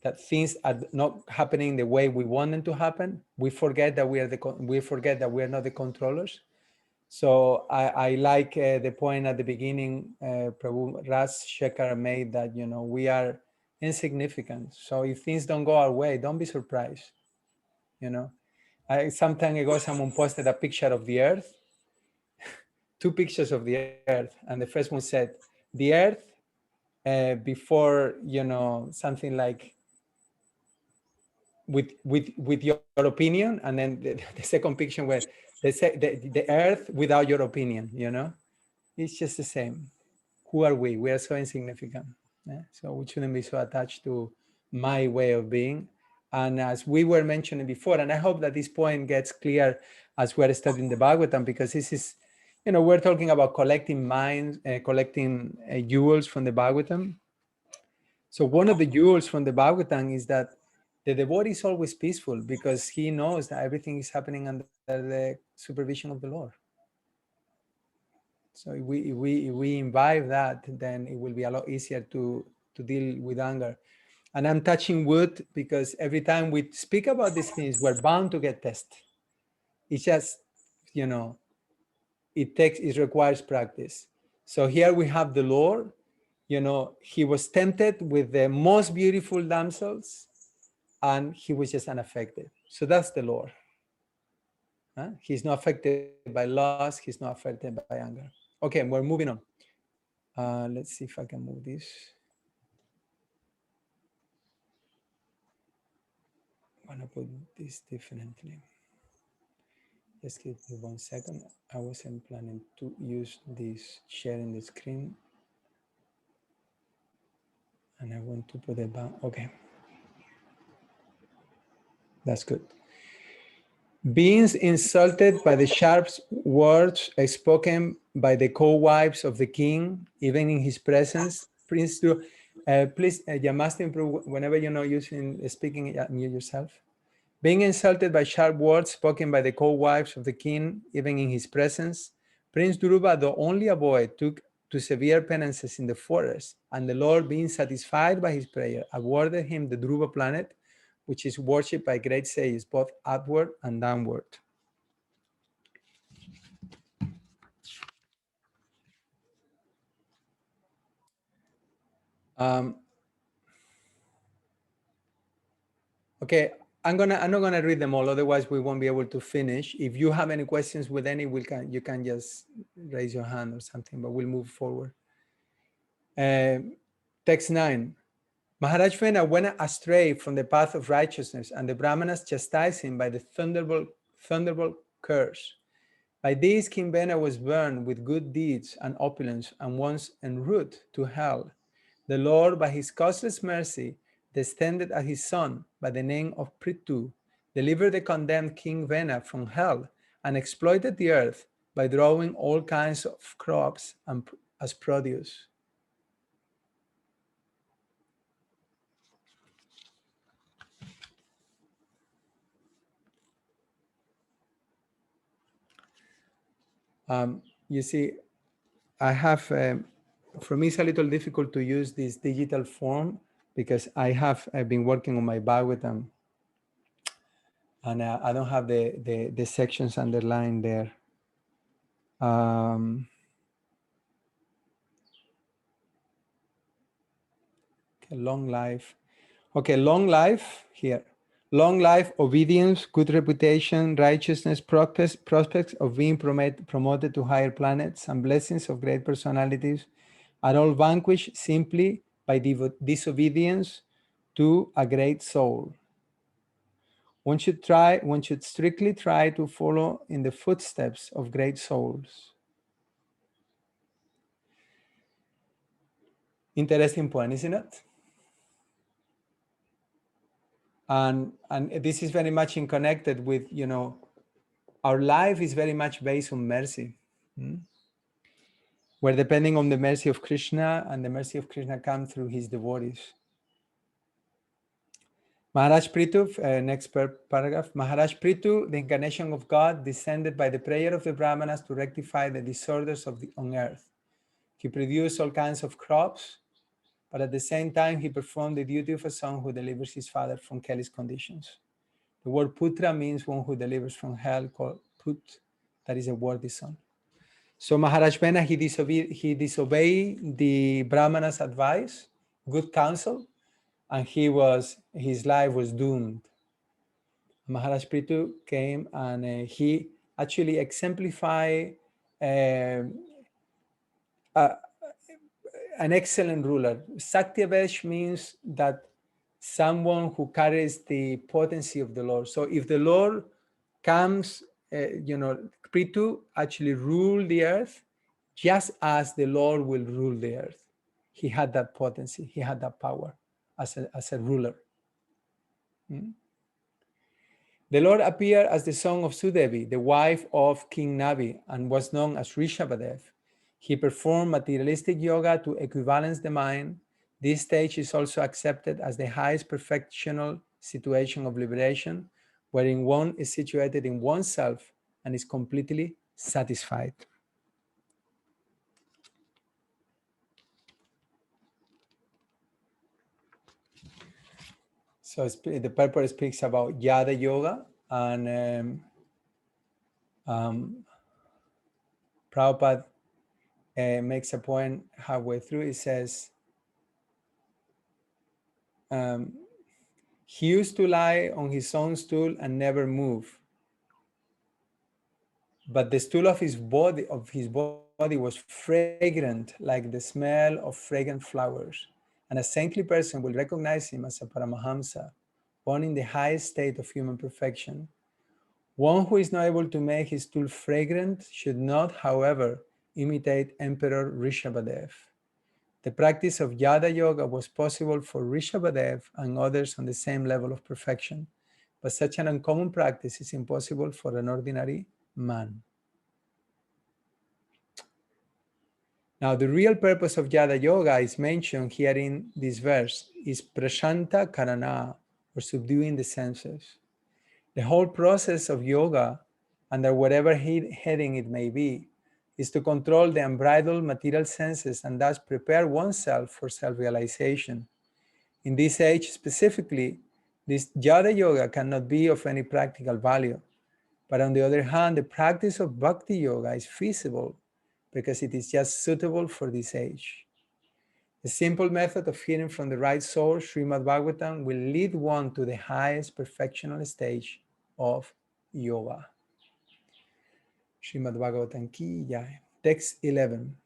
that things are not happening the way we want them to happen. We forget that we are not the controllers. So I like the point at the beginning, Prabhu Ras Shekhar made, that we are insignificant. So if things don't go our way, don't be surprised. Some time ago, someone posted a picture of the earth, two pictures of the earth, and the first one said the earth before, something like with your opinion, and then the second picture where they say the earth without your opinion. It's just the same. Who are we? We are so insignificant. Yeah? So we shouldn't be so attached to my way of being. And as we were mentioning before, and I hope that this point gets clear as we're studying the Bhagavatam, because this is, we're talking about collecting minds, collecting jewels from the Bhagavatam. So one of the jewels from the Bhagavatam is that the devotee is always peaceful because he knows that everything is happening under the supervision of the Lord. So if we imbibe that, then it will be a lot easier to deal with anger. And I'm touching wood because every time we speak about these things, we're bound to get tested. It's just, it requires practice. So here we have the Lord, he was tempted with the most beautiful damsels and he was just unaffected. So that's the Lord. He's not affected by lust. He's not affected by anger. Okay, we're moving on. Let's see if I can move this. I'm gonna put this differently. Just give me 1 second. I wasn't planning to use this sharing the screen. And I want to put it back. Okay. That's good. Being insulted by the sharp words spoken by the co-wives of the king, even in his presence, please, you must improve whenever you're not speaking, mute yourself. Being insulted by sharp words spoken by the co-wives of the king, even in his presence, Prince Dhruva, the only a boy, took to severe penances in the forest, and the Lord, being satisfied by his prayer, awarded him the Dhruva planet, which is worshipped by great sages, both upward and downward. Okay, I'm not gonna read them all, otherwise we won't be able to finish. If you have any questions with any, you can just raise your hand or something, but we'll move forward. Text 9. Maharaj Vena went astray from the path of righteousness, and the Brahmanas chastised him by the thunderbolt curse. By this, King Vena was burned with good deeds and opulence, and once en route to hell. The Lord, by his causeless mercy, descended as his son by the name of Prithu, delivered the condemned King Vena from hell, and exploited the earth by drawing all kinds of crops as produce. You see, I have, for me, it's a little difficult to use this digital form because I've been working on my Bhagavatam and I don't have the sections underlined there. Okay, long life. Okay, long life here. Long life, obedience, good reputation, righteousness, prospects of being promoted to higher planets, and blessings of great personalities are all vanquished simply by disobedience to a great soul. One should strictly try to follow in the footsteps of great souls. Interesting point, isn't it? And this is very much in connected with, our life is very much based on mercy. We're depending on the mercy of Krishna, and the mercy of Krishna comes through his devotees. Maharaj Prithu, next paragraph. Maharaj Prithu, the incarnation of God, descended by the prayer of the Brahmanas to rectify the disorders on earth. He produced all kinds of crops, but at the same time, he performed the duty of a son who delivers his father from hellish conditions. The word putra means one who delivers from hell, called put, that is a worthy son. So Maharaj Vena, he disobeyed the Brahmanas' advice, good counsel, and his life was doomed. Maharaj Prithu came and he actually exemplified an excellent ruler. Saktivesh means that someone who carries the potency of the Lord. So if the Lord comes, Prithu actually ruled the earth just as the Lord will rule the earth. He had that potency, he had that power as a ruler. The Lord appeared as the son of Sudevi, the wife of King Navi, and was known as Rishabhadev. He performed materialistic yoga to equivalence the mind, This stage is also accepted as the highest perfectional situation of liberation, wherein one is situated in oneself and is completely satisfied. So the purport speaks about Yada Yoga, and Prabhupada makes a point halfway through. It says, he used to lie on his own stool and never move, but the stool of his body was fragrant like the smell of fragrant flowers, and a saintly person will recognize him as a Paramahamsa, born in the highest state of human perfection. One who is not able to make his stool fragrant should not, however, imitate Emperor Rishabhadev. The practice of Yada Yoga was possible for Rishabhadev and others on the same level of perfection, but such an uncommon practice is impossible for an ordinary man. Now, the real purpose of Yada Yoga is mentioned here in this verse, is Prashanta Karana, or subduing the senses. The whole process of yoga, under whatever heading it may be, is to control the unbridled material senses and thus prepare oneself for self-realization. In this age specifically, this Yada Yoga cannot be of any practical value. But on the other hand, the practice of Bhakti Yoga is feasible because it is just suitable for this age. The simple method of hearing from the right source, Srimad Bhagavatam, will lead one to the highest perfectional stage of yoga. Srimad Bhagavatam ki jai. Text 11.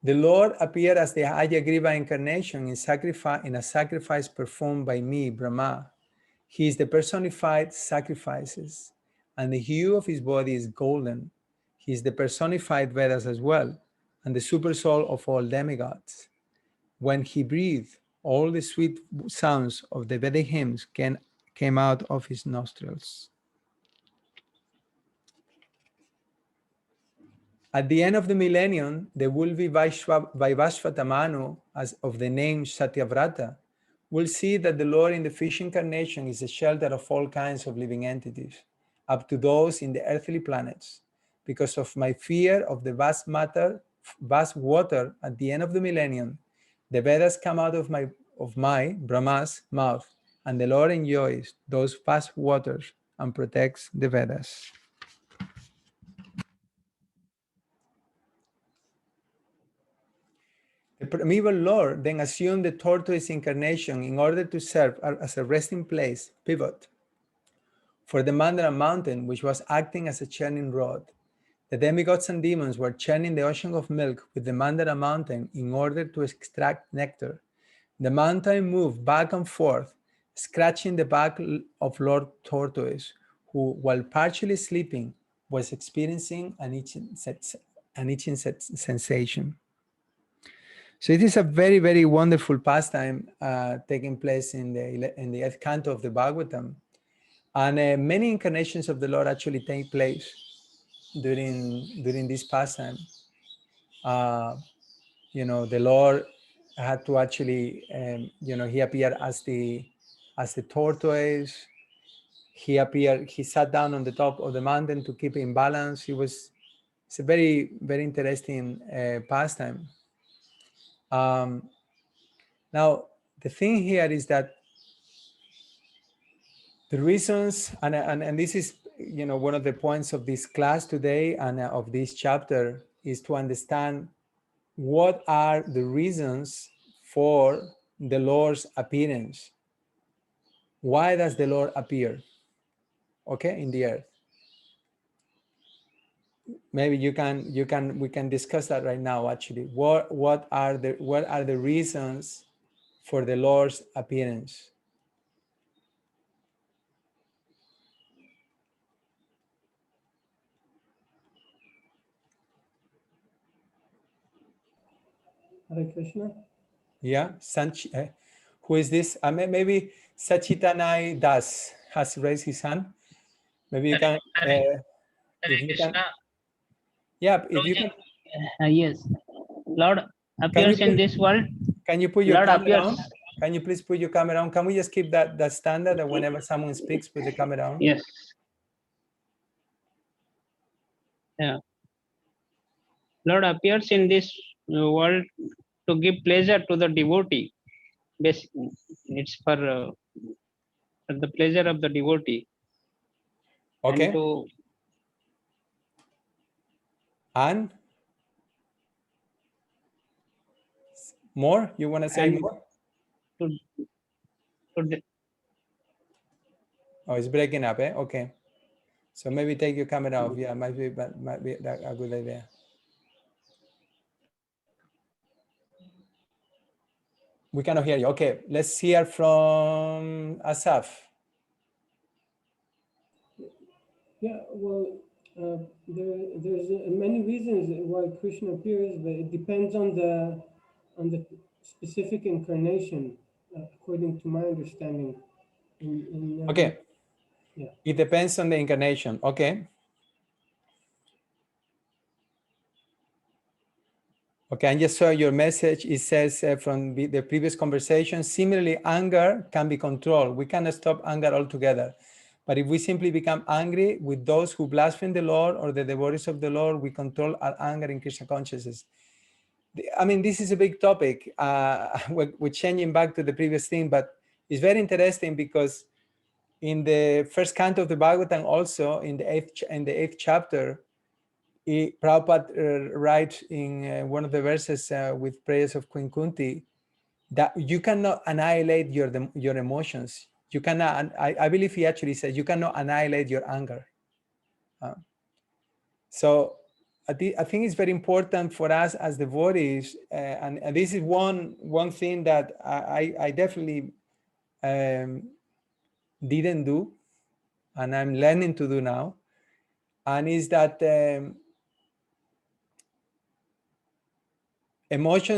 The Lord appeared as the Hayagriva incarnation in a sacrifice performed by me, Brahma. He is the personified sacrifices, and the hue of his body is golden. He is the personified Vedas as well, and the super soul of all demigods. When he breathed, all the sweet sounds of the Vedic hymns came out of his nostrils. At the end of the millennium, there will be Vaivasvata Manu, as of the name Satyavrata, will see that the Lord in the fish incarnation is the shelter of all kinds of living entities, up to those in the earthly planets. Because of my fear of the vast water at the end of the millennium, the Vedas come out of my Brahma's mouth, and the Lord enjoys those vast waters and protects the Vedas. The primeval Lord then assumed the tortoise incarnation in order to serve as a resting place, pivot, for the Mandara mountain, which was acting as a churning rod. The demigods and demons were churning the ocean of milk with the Mandara mountain in order to extract nectar. The mountain moved back and forth, scratching the back of Lord Tortoise, who, while partially sleeping, was experiencing an itching sensation. So it is a very, very wonderful pastime taking place in the 8th canto of the Bhagavatam. And many incarnations of the Lord actually take place during this pastime. The Lord had to actually, he appeared as the tortoise. He sat down on the top of the mountain to keep in balance. It's a very, very interesting pastime. Now, the thing here is that the reasons, and this is, one of the points of this class today and of this chapter, is to understand what are the reasons for the Lord's appearance. Why does the Lord appear, in the earth? Maybe we can discuss that right now. Actually, what are the reasons for the Lord's appearance? Hare Krishna. Yeah, who is this? Maybe Sachitanai Das has raised his hand. Maybe you can. If you can. Yeah, if you can. Yes, Lord appears in this world Can you put your Lord camera appears. on? Can you please put your camera on? Can we just keep that standard that whenever someone speaks, put the camera on? Yes. Yeah. Lord appears in this world to give pleasure to the devotee. Basically, it's for the pleasure of the devotee. Okay. And to And more? You want to say and more? to, to Oh, it's breaking up, eh? Okay. So maybe take your camera off. Yeah, might be that a good idea. We cannot hear you. Okay, let's hear from Asaf. Yeah, well, there's many reasons why Krishna appears, but it depends on the specific incarnation, according to my understanding. Okay. Yeah. It depends on the incarnation. Okay. Okay, and just saw your message. It says from the previous conversation, similarly, anger can be controlled. We cannot stop anger altogether. But if we simply become angry with those who blaspheme the Lord or the devotees of the Lord, we control our anger in Krishna consciousness. I mean, this is a big topic. We're changing back to the previous thing, but it's very interesting because in the first canto of the Bhagavatam, also in the eighth chapter, Prabhupada writes in one of the verses with prayers of Queen Kunti that you cannot annihilate your emotions. You cannot. I believe he actually says you cannot annihilate your anger. So I think it's very important for us as devotees, and this is one thing that I definitely didn't do, and I'm learning to do now, and is that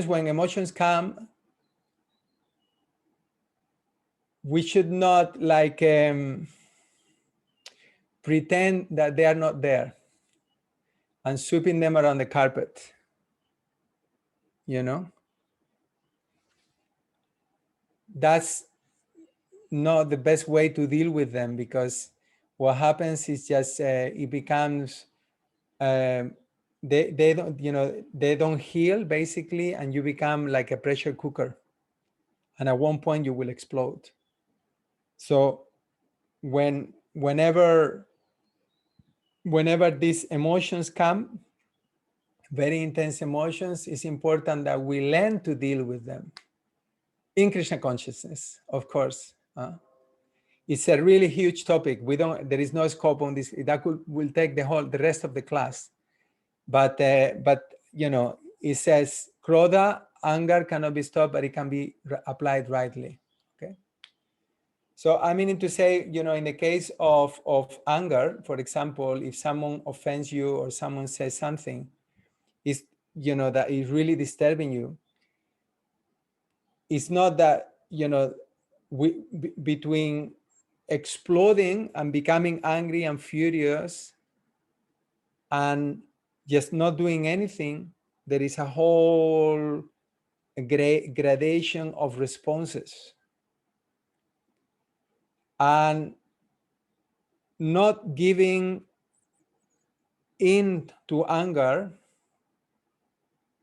when emotions come, we should not pretend that they are not there and sweeping them around the carpet, That's not the best way to deal with them, because what happens is just it becomes they don't they don't heal basically, and you become like a pressure cooker, and at one point you will explode. So whenever these emotions come, very intense emotions, it's important that we learn to deal with them in Krishna consciousness, of course. It's a really huge topic. There is no scope on this. That will take the rest of the class. But it says krodha, anger cannot be stopped, but it can be applied rightly. Okay. So I mean to say, in the case of anger, for example, if someone offends you or someone says something, is that is really disturbing you. It's not that between exploding and becoming angry and furious and just not doing anything, there is a whole gradation of responses. And not giving in to anger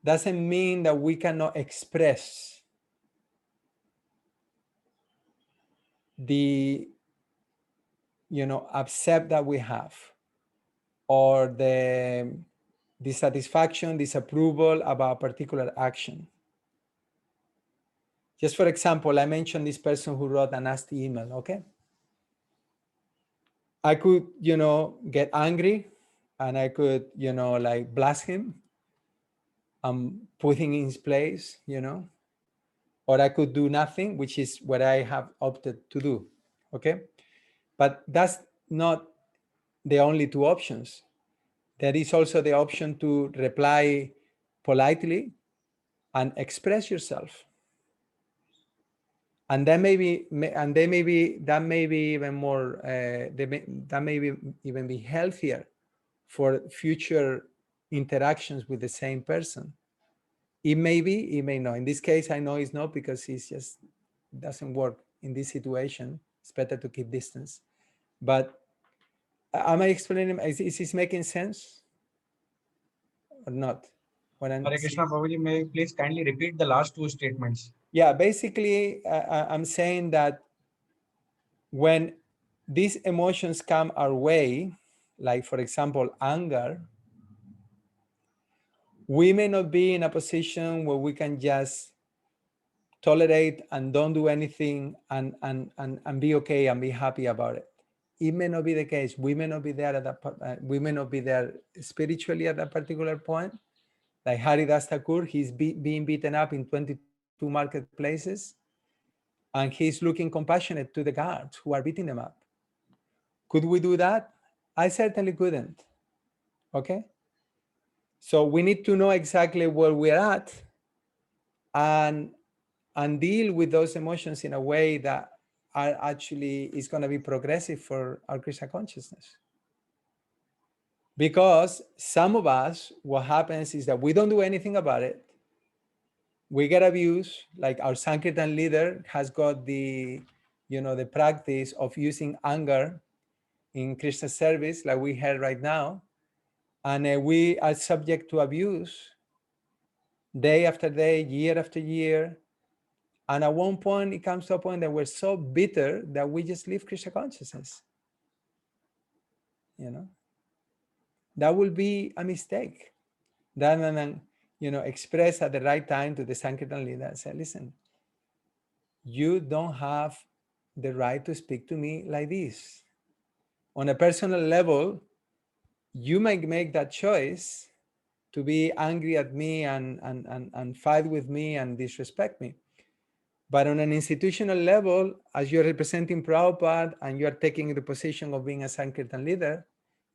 doesn't mean that we cannot express the upset that we have, or the dissatisfaction, disapproval about a particular action. Just for example, I mentioned this person who wrote a nasty email, okay? I could, get angry, and I could, blast him and put him in his place, or I could do nothing, which is what I have opted to do, okay? But that's not the only two options. There is also the option to reply politely and express yourself. And that may be even more, that may be even be healthier for future interactions with the same person. It may be, it may not. In this case, I know it's not, because it just doesn't work in this situation. It's better to keep distance. But am I explaining? Is this making sense or not? Hare Krishna, Prabhuji, may you please kindly repeat the last two statements? Yeah, basically, I'm saying that when these emotions come our way, like for example, anger, we may not be in a position where we can just tolerate and don't do anything and be okay and be happy about it. It may not be the case. We may not be there at that. We may not be there spiritually at that particular point. Like Haridas Thakur, he's being beaten up in 22 marketplaces, and he's looking compassionate to the guards who are beating them up. Could we do that? I certainly couldn't. Okay. So we need to know exactly where we're at and deal with those emotions in a way that are actually is going to be progressive for our Krishna consciousness. Because some of us, what happens is that we don't do anything about it. We get abused, like our Sankirtan leader has got the practice of using anger in Krishna service, like we heard right now. And we are subject to abuse day after day, year after year. And at one point, it comes to a point that we're so bitter that we just leave Krishna consciousness. That will be a mistake. Rather than, express at the right time to the Sankirtan leader and say, listen, you don't have the right to speak to me like this. On a personal level, you might make that choice to be angry at me and fight with me and disrespect me. But on an institutional level, as you're representing Prabhupada and you're taking the position of being a Sankirtan leader,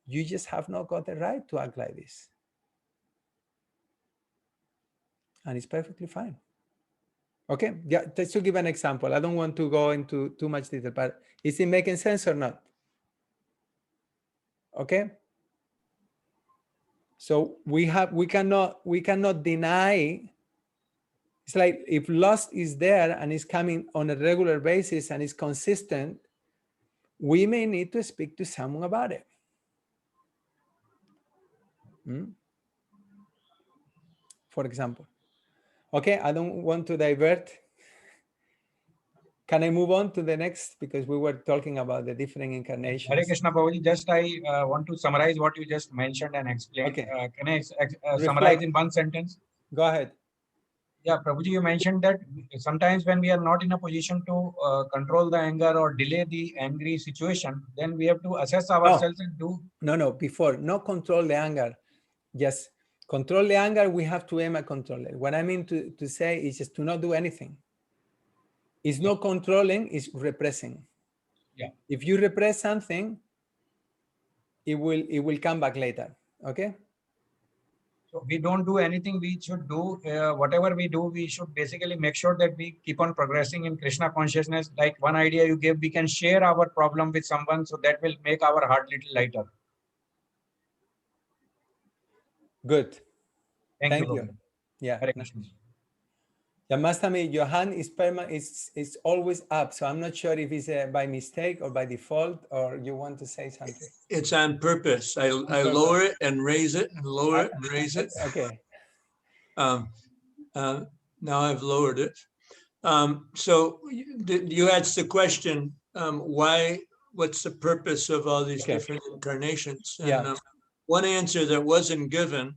you just have not got the right to act like this. And it's perfectly fine. Okay, yeah, just to give an example. I don't want to go into too much detail, but is it making sense or not? Okay. So we cannot deny. It's like if lust is there and is coming on a regular basis and is consistent, we may need to speak to someone about it. For example. Okay, I don't want to divert. Can I move on to the next? Because we were talking about the different incarnations. Hare Krishna, Prabhuji, just I want to summarize what you just mentioned and explain. Okay. Can I summarize in one sentence? Go ahead. Yeah, Prabhuji, you mentioned that sometimes when we are not in a position to control the anger or delay the angry situation, then we have to assess ourselves and do. No, before, not control the anger. Yes, control the anger, we have to aim at control it. What I mean to say is just to not do anything. It's not controlling, it's repressing. Yeah. If you repress something, it will come back later. Okay. So we don't do anything. We should do whatever we do. We should basically make sure that we keep on progressing in Krishna consciousness. Like one idea you gave, we can share our problem with someone, so that will make our heart little lighter. Good. Thank you. Yeah. Hare Krishna. Yamastami, your hand is always up, so I'm not sure if it's by mistake or by default, or you want to say something. It's on purpose. I lower it and raise it and lower it and raise it. Okay. Now I've lowered it. So you asked the question, what's the purpose of all these different incarnations? And one answer that wasn't given,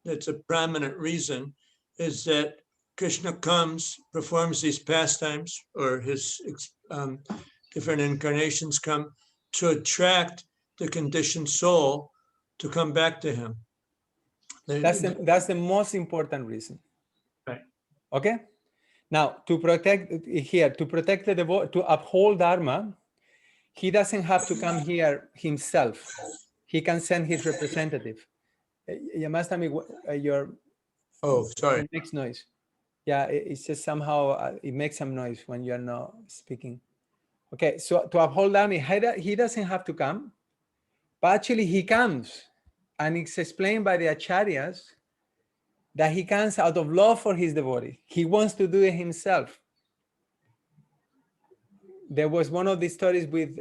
that's a prominent reason, is that Krishna comes, performs these pastimes, or his different incarnations come to attract the conditioned soul to come back to him. That's the most important reason. Right. Okay. Now, to protect the devote, to uphold Dharma, he doesn't have to come here himself. He can send his representative. Yamastami, your sorry. it makes noise. Yeah, it's just somehow it makes some noise when you're not speaking. Okay, so to uphold Dharma, he doesn't have to come, but actually he comes, and it's explained by the acharyas that he comes out of love for his devotee. He wants to do it himself. There was one of the stories with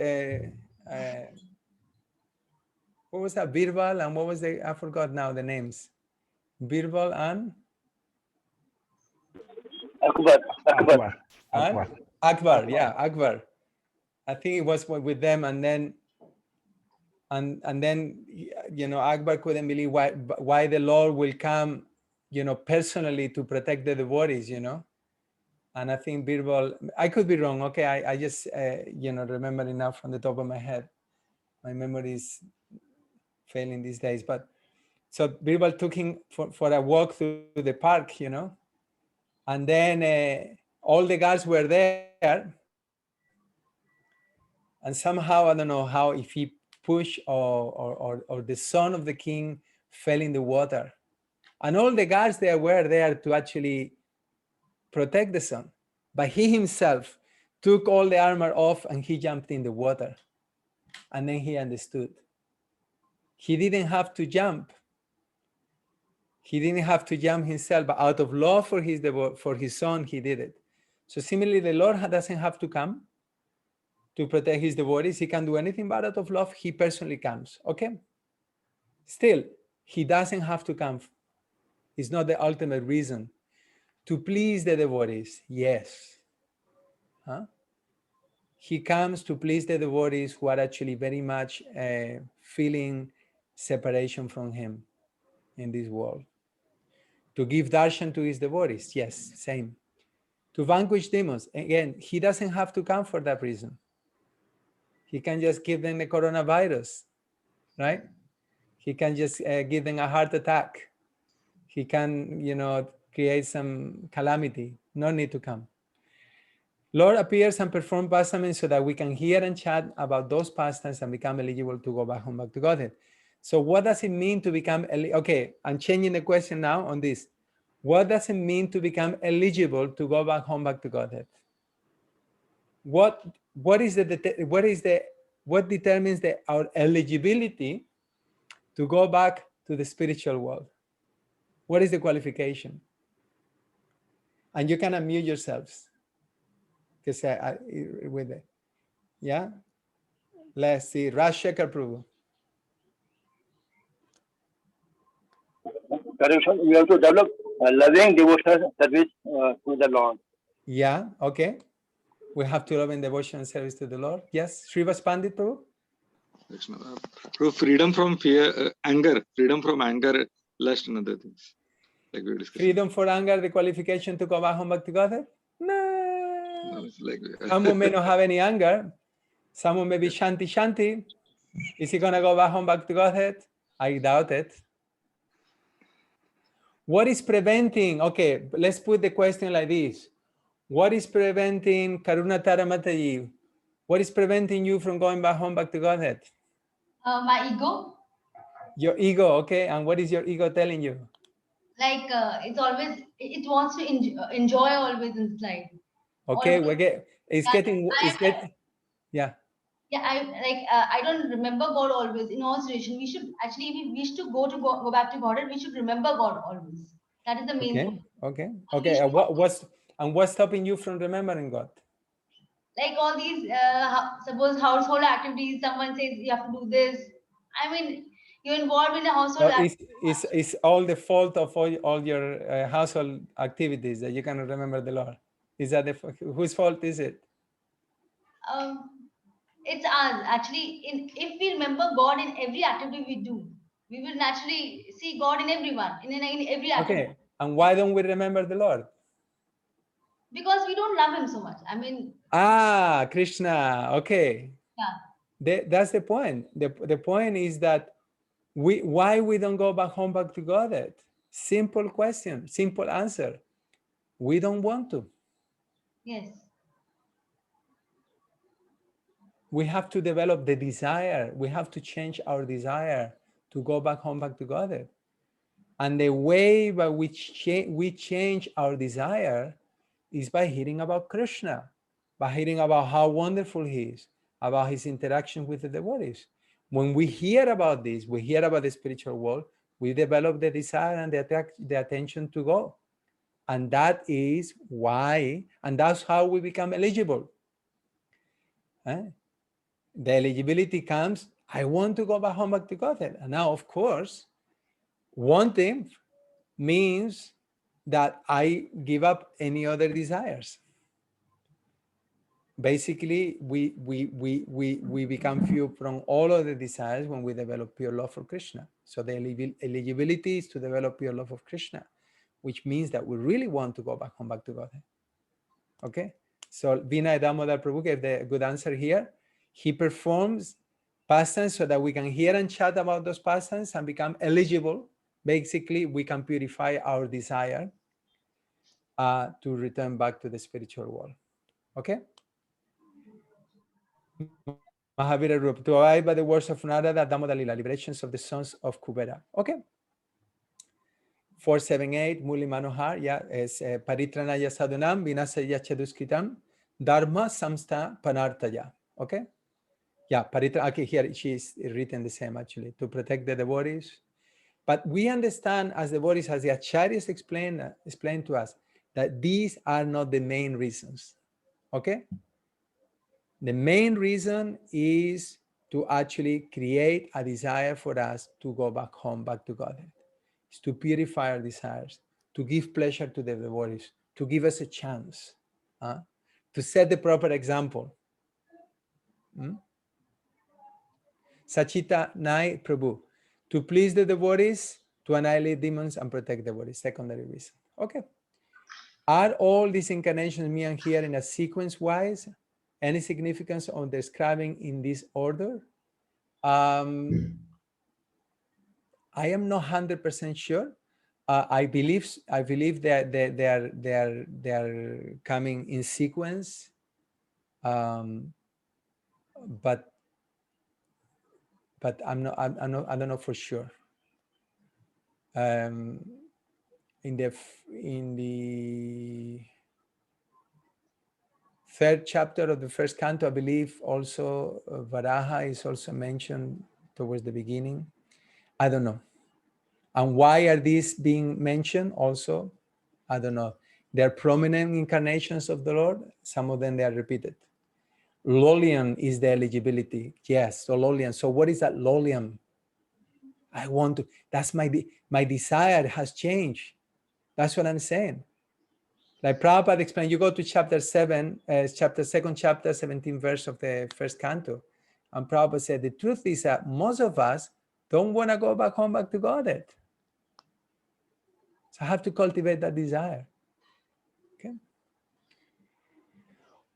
what was that, Birbal, and what was I forgot now the names. Birbal and Akbar. Akbar. Yeah, Akbar. I think it was with them, and then Akbar couldn't believe why the Lord will come, personally to protect the devotees, And I think Birbal, I could be wrong. Okay, I just remember enough from the top of my head. My memory is failing these days, but so Birbal took him for a walk through the park, and then all the guards were there, and somehow I don't know how, if he pushed or the son of the king fell in the water, and all the guards there were there to actually protect the son, but he himself took all the armor off and he jumped in the water, and then he understood. He didn't have to jump. He didn't have to jump himself, but out of love for his son, he did it. So similarly, the Lord doesn't have to come to protect his devotees. He can do anything, but out of love, he personally comes. Okay? Still, he doesn't have to come. It's not the ultimate reason. To please the devotees, yes. Huh? He comes to please the devotees who are actually very much feeling separation from him in this world. To give darshan to his devotees, yes, same. To vanquish demons, again, he doesn't have to come for that reason. He can just give them the coronavirus, right? He can just give them a heart attack. He can, create some calamity. No need to come. Lord appears and performs pastimes so that we can hear and chat about those pastimes and become eligible to go back home back to Godhead. So what does it mean to become, okay, I'm changing the question now on this. What does it mean to become eligible to go back home back to Godhead? What determines our eligibility to go back to the spiritual world? What is the qualification? And you can unmute yourselves. Because with it. Yeah? Let's see. Rajshekar Prabhu. Correction, you have to develop a loving devotional service to the Lord. Yeah, okay. We have to love in devotion and service to the Lord. Yes, Srivas Pandit Prabhu. So freedom from fear, anger, freedom from anger, lust and other things. Like we were discussing. Freedom for anger, the qualification to go back home back to Godhead? No. No, it's like Someone may not have any anger. Someone may be shanti. Is he going to go back home back to Godhead? I doubt it. What is preventing? Okay, let's put the question like this. What is preventing, Karuna Taramataji, what is preventing you from going back home back to Godhead? My ego. Your ego, okay. And what is your ego telling you? Like it's always, it wants to enjoy always in life. Okay, Always. Yeah. Yeah, I don't remember God always. In all situations, we should actually, if we wish to go back to God, we should remember God always. That is the main point. Okay. What's stopping you from remembering God? Like all these, suppose household activities. Someone says you have to do this. I mean, you're involved in a household. It's all the fault of all your household activities that you cannot remember the Lord. Is that whose fault is it? It's us actually. If we remember God in every activity we do, we will naturally see God in everyone, in every activity. Okay, and why don't we remember the Lord? Because we don't love him so much. I mean, Krishna. Okay. Yeah. That's the point. The point is that why we don't go back home back to Godhead? Simple question, simple answer. We don't want to. Yes. We have to develop the desire. We have to change our desire to go back home back to Godhead. And the way by which we change our desire is by hearing about Krishna, by hearing about how wonderful he is, about his interaction with the devotees. When we hear about this, we hear about the spiritual world, we develop the desire and the attention to go. And that is why, and that's how we become eligible. The eligibility comes, I want to go back home, back to Godhead. And now, of course, wanting means that I give up any other desires. Basically, we become free from all of the desires when we develop pure love for Krishna. So the eligibility is to develop pure love of Krishna, which means that we really want to go back home, back to Godhead. Okay? So Vinay Damodar Prabhu gave the good answer here. He performs pastimes so that we can hear and chat about those pastimes and become eligible. Basically, we can purify our desire to return back to the spiritual world. Okay? Mahavira Rup, to abide by the words of Narada, Damodar Lila, liberations of the sons of Kubera. Okay. 478, Muli Manohar, yeah, is Paritranaya Sadunam, Vinasaya Cheduskritam, Dharma Samstha Panartaya. Okay. Yeah, okay, here she is written the same actually, to protect the devotees. But we understand as devotees, as the acharyas explained to us, that these are not the main reasons. Okay. The main reason is to actually create a desire for us to go back home, back to Godhead. It's to purify our desires, to give pleasure to the devotees, to give us a chance, to set the proper example. Sachita Nai Prabhu, to please the devotees, to annihilate demons and protect the devotees, secondary reason. Okay. Are all these incarnations me and here in a sequence wise? Any significance on describing in this order? I am not 100% sure. I believe that they are coming in sequence, but I don't know for sure. In the third chapter of the first canto, I believe also Varaha is also mentioned towards the beginning. I don't know. And why are these being mentioned also? I don't know. They're prominent incarnations of the Lord. Some of them, they are repeated. Lolian is the eligibility. Yes, so Lolian. So what is that Lolian? I want to, that's my desire has changed. That's what I'm saying. Like Prabhupada explained, you go to chapter 7, second chapter, 17 verse of the first canto. And Prabhupada said, the truth is that most of us don't want to go back home, back to Godhead. So I have to cultivate that desire. Okay.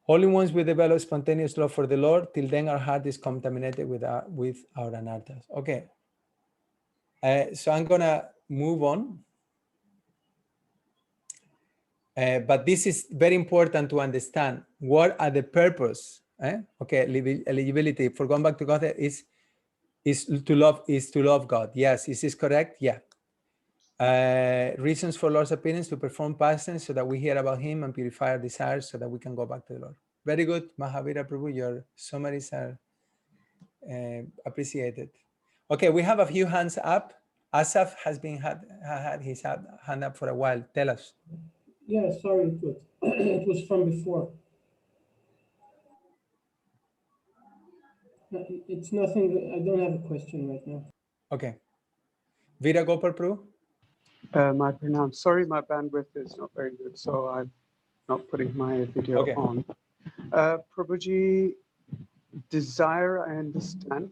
Only once we develop spontaneous love for the Lord, till then our heart is contaminated with our anarthas. Okay. So I'm gonna move on. But this is very important to understand. What are the purpose? Okay, eligibility for going back to God is to love God. Yes, is this correct? Yeah. Reasons for Lord's appearance: to perform pastimes so that we hear about Him and purify our desires so that we can go back to the Lord. Very good, Mahavira Prabhu. Your summaries are appreciated. Okay, we have a few hands up. Asaf has had his hand up for a while. Tell us. Yeah, sorry, it was from before. It's nothing. I don't have a question right now. Okay. Veera Gopal Prabhu. My pronoun. Sorry, my bandwidth is not very good, so I'm not putting my video on. Prabhuji, desire, I understand.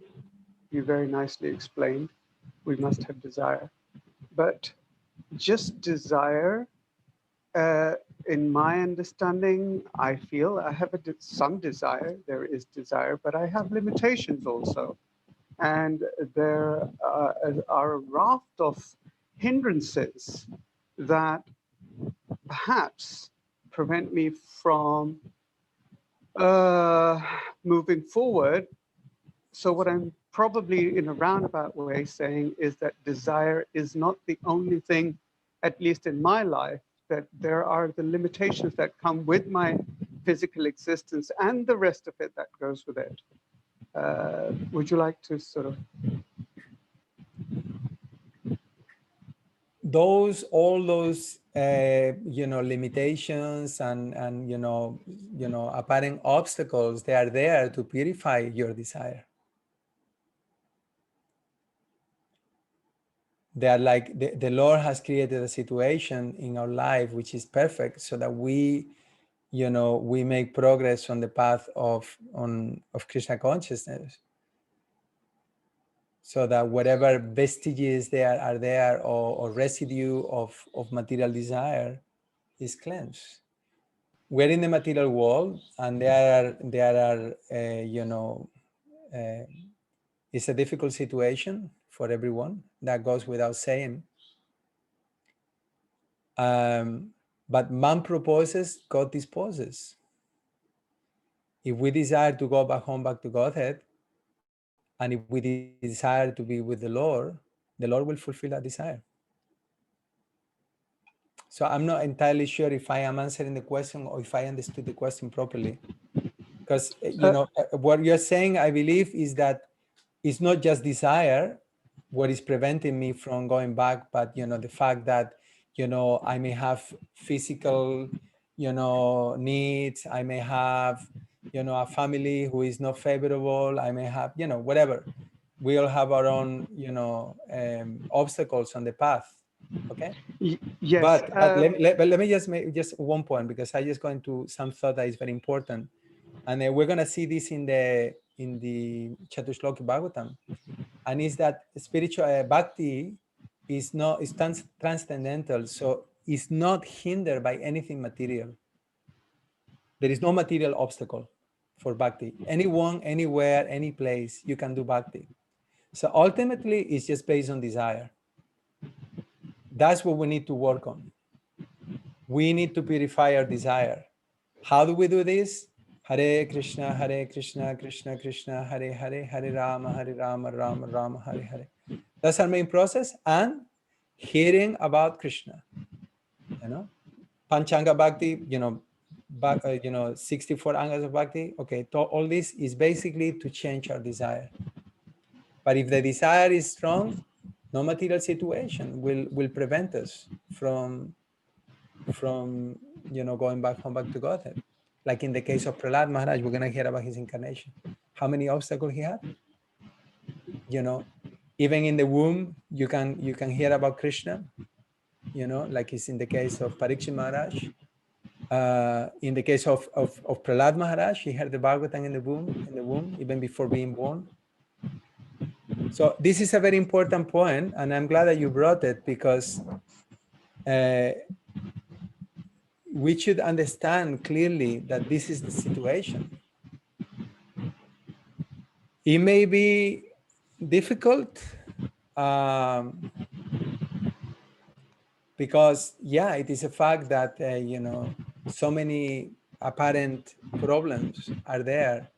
You very nicely explained. We must have desire. But just desire, in my understanding, I feel I have some desire. There is desire, but I have limitations also. And there are a raft of hindrances that perhaps prevent me from moving forward. So what I'm probably in a roundabout way saying is that desire is not the only thing, at least in my life, that there are the limitations that come with my physical existence and the rest of it that goes with it. Would you like to sort of all those limitations and apparent obstacles, they are there to purify your desire. They are like the Lord has created a situation in our life which is perfect, so that we make progress on the path of Krishna consciousness, so that whatever vestiges there are there, or residue of material desire, is cleansed. We're in the material world, and there are it's a difficult situation for everyone. That goes without saying. But man proposes, God disposes. If we desire to go back home, back to Godhead, and if we desire to be with the Lord will fulfill that desire. So I'm not entirely sure if I am answering the question or if I understood the question properly. Because, what you're saying, I believe, is that it's not just desire what is preventing me from going back, but, the fact that, I may have physical, needs. I may have, a family who is not favorable. I may have, whatever. We all have our own, obstacles on the path. Okay. Yes. But let me just make just one point, because I just go into some thought that is very important, and we're gonna see this in the Chatushloki Bhagavatam, and is that spiritual bhakti is transcendental, so it's not hindered by anything material. There is no material obstacle for bhakti. Anyone, anywhere, any place, you can do bhakti. So ultimately, it's just based on desire. That's what we need to work on. We need to purify our desire. How do we do this? Hare Krishna, Krishna Krishna, Hare Hare, Hare Rama, Rama Rama, Hare Hare. That's our main process. And hearing about Krishna, Panchanga Bhakti, 64 angas of Bhakti. Okay, all this is basically to change our desire. But if the desire is strong, no material situation will prevent us from going back home, back to Godhead. Like in the case of Prahlad Maharaj, we're going to hear about his incarnation. How many obstacles he had? Even in the womb, you can hear about Krishna, like it's in the case of Parikshit Maharaj. In the case of Prahlad Maharaj, he heard the Bhagavatam in the womb, even before being born. So this is a very important point, and I'm glad that you brought it, because we should understand clearly that this is the situation. It may be difficult, because, it is a fact that, so many apparent problems are there.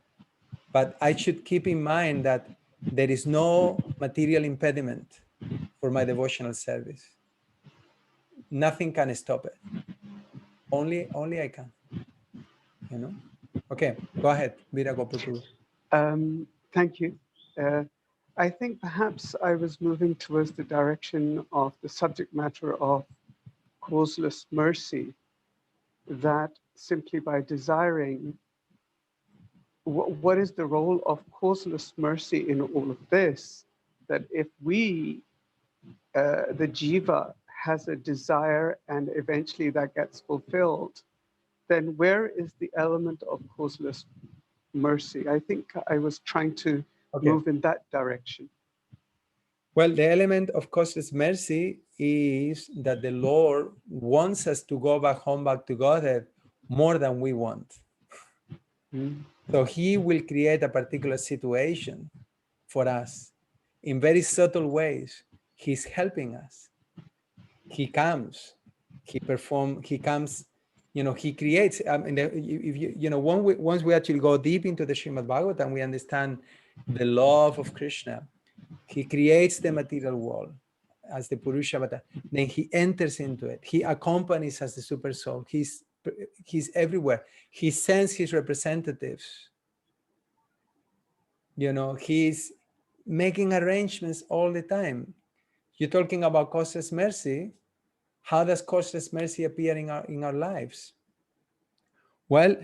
But I should keep in mind that there is no material impediment for my devotional service. Nothing can stop it. Only I can. Okay, go ahead, Vira Gopurpuru. Thank you. I think perhaps I was moving towards the direction of the subject matter of causeless mercy, that simply by desiring, what is the role of causeless mercy in all of this? That if we, the jiva, has a desire and eventually that gets fulfilled, then where is the element of causeless mercy? I think I was trying to move in that direction. Well, the element of causeless mercy is that the Lord wants us to go back home, back to Godhead, more than we want. So he will create a particular situation for us in very subtle ways. He's helping us. He comes, he comes, he creates. Once we actually go deep into the Srimad Bhagavatam, we understand the love of Krishna. He creates the material world as the Purusha Avatar. Then he enters into it. He accompanies as the super soul. He's everywhere. He sends his representatives. He's making arrangements all the time. You're talking about causeless mercy. How does causeless mercy appear in our lives? Well,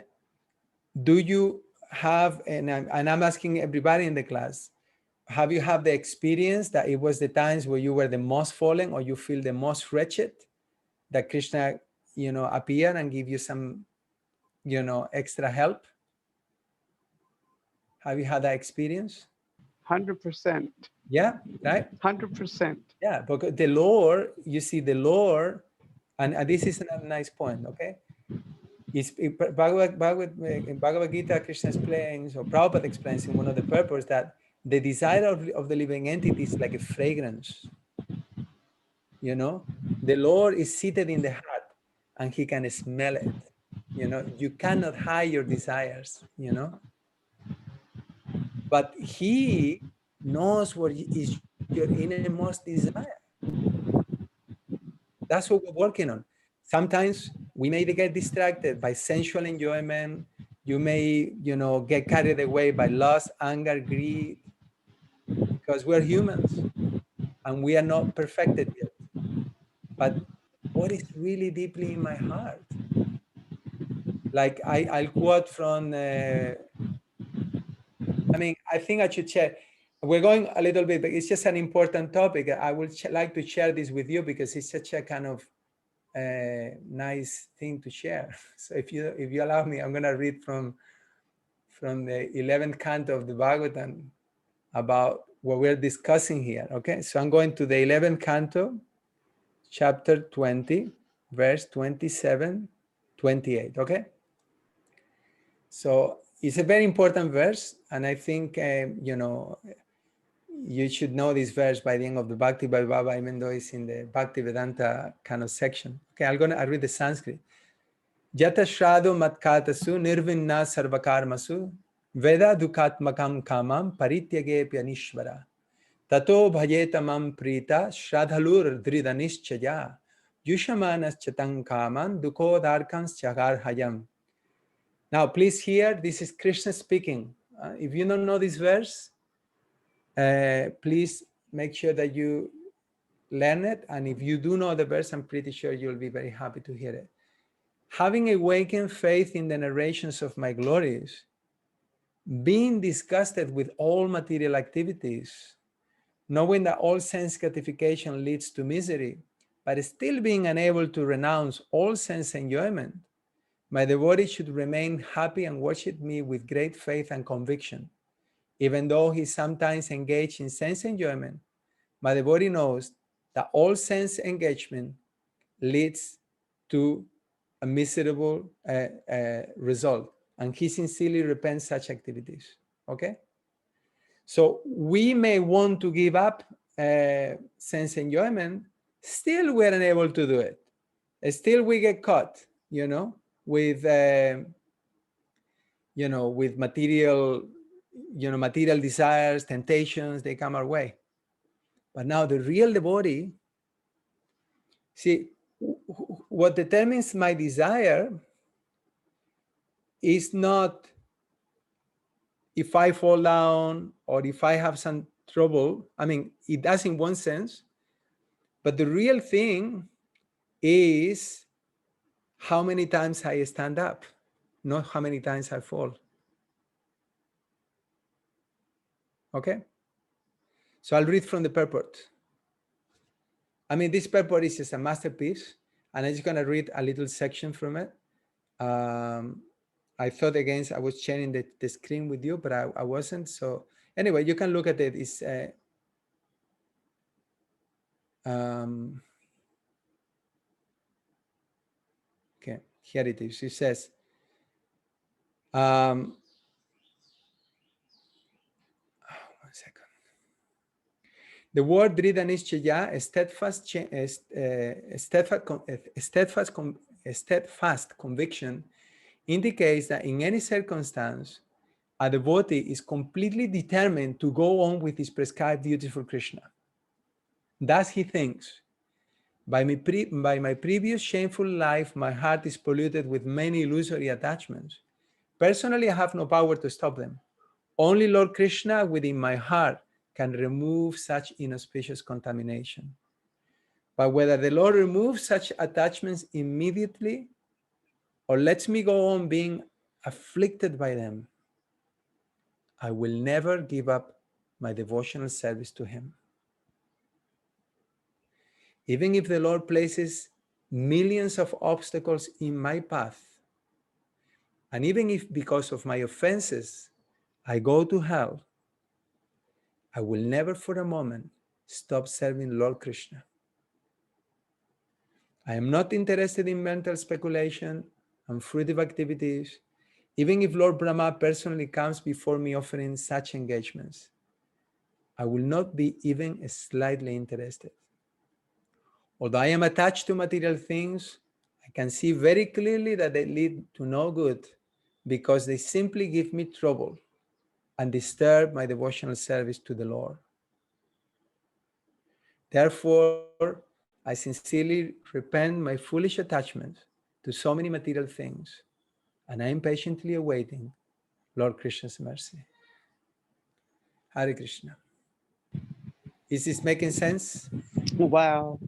do you have, and I'm asking everybody in the class, have you had the experience that it was the times where you were the most fallen or you feel the most wretched that Krishna, appear and give you some, extra help? Have you had that experience? 100%. Yeah, right? 100%. Yeah, because the Lord, you see, the Lord, and this is a nice point, okay? In Bhagavad Gita, Krishna explains, or Prabhupada explains in one of the purpose, that the desire of the living entity is like a fragrance. The Lord is seated in the heart and he can smell it. You cannot hide your desires, but he knows what is your innermost desire. That's what we're working on. Sometimes we may get distracted by sensual enjoyment. You may, get carried away by lust, anger, greed, because we're humans and we are not perfected yet. But what is really deeply in my heart? Like I'll quote from, I think I should share. We're going a little bit, but it's just an important topic. I would like to share this with you because it's such a kind of nice thing to share. So if you allow me, I'm going to read from the 11th canto of the Bhagavatam about what we're discussing here. Okay, so I'm going to the 11th canto, chapter 20, verse 27, 28. Okay, so it's a very important verse, and I think you should know this verse by the end of the Bhaktivaibhava, even though it's in the Bhaktivedanta kind of section. Okay, I read the Sanskrit. Jata shrado matkatasu nirvinna sarvakarmasu veda dukatmakam kamam parityage pyanishvara tato bhajetamam prita shradhalur dridanishchaya yushamanas chatang kaman dukodarkans chagar hayam. Now please hear, this is Krishna speaking. If you don't know this verse, please make sure that you learn it. And if you do know the verse, I'm pretty sure you'll be very happy to hear it. Having awakened faith in the narrations of my glories, being disgusted with all material activities, knowing that all sense gratification leads to misery, but still being unable to renounce all sense enjoyment, my devotee should remain happy and worship me with great faith and conviction. Even though he sometimes engaged in sense enjoyment, my devotee knows that all sense engagement leads to a miserable result, and he sincerely repents such activities. Okay, so we may want to give up sense enjoyment, still we're unable to do it. Still we get caught, with with material desires, temptations, they come our way. But now the real devotee, see, what determines my desire is not if I fall down or if I have some trouble. It does in one sense, but the real thing is how many times I stand up, not how many times I fall. Okay? So I'll read from the purport. This purport is just a masterpiece, and I'm just going to read a little section from it. I thought again I was sharing the screen with you, but I wasn't. So anyway, you can look at it. It's okay, here it is. It says, one second. The word Dridhanishchaya, steadfast conviction, indicates that in any circumstance, a devotee is completely determined to go on with his prescribed duties for Krishna. Thus he thinks, by my previous shameful life, my heart is polluted with many illusory attachments. Personally, I have no power to stop them. Only Lord Krishna within my heart can remove such inauspicious contamination. But whether the Lord removes such attachments immediately or lets me go on being afflicted by them, I will never give up my devotional service to Him. Even if the Lord places millions of obstacles in my path, and even if because of my offenses I go to hell, I will never for a moment stop serving Lord Krishna. I am not interested in mental speculation and fruitive activities, even if Lord Brahma personally comes before me offering such engagements. I will not be even slightly interested. Although I am attached to material things, I can see very clearly that they lead to no good because they simply give me trouble and disturb my devotional service to the Lord. Therefore, I sincerely repent my foolish attachment to so many material things, and I am patiently awaiting Lord Krishna's mercy. Hare Krishna. Is this making sense? Wow.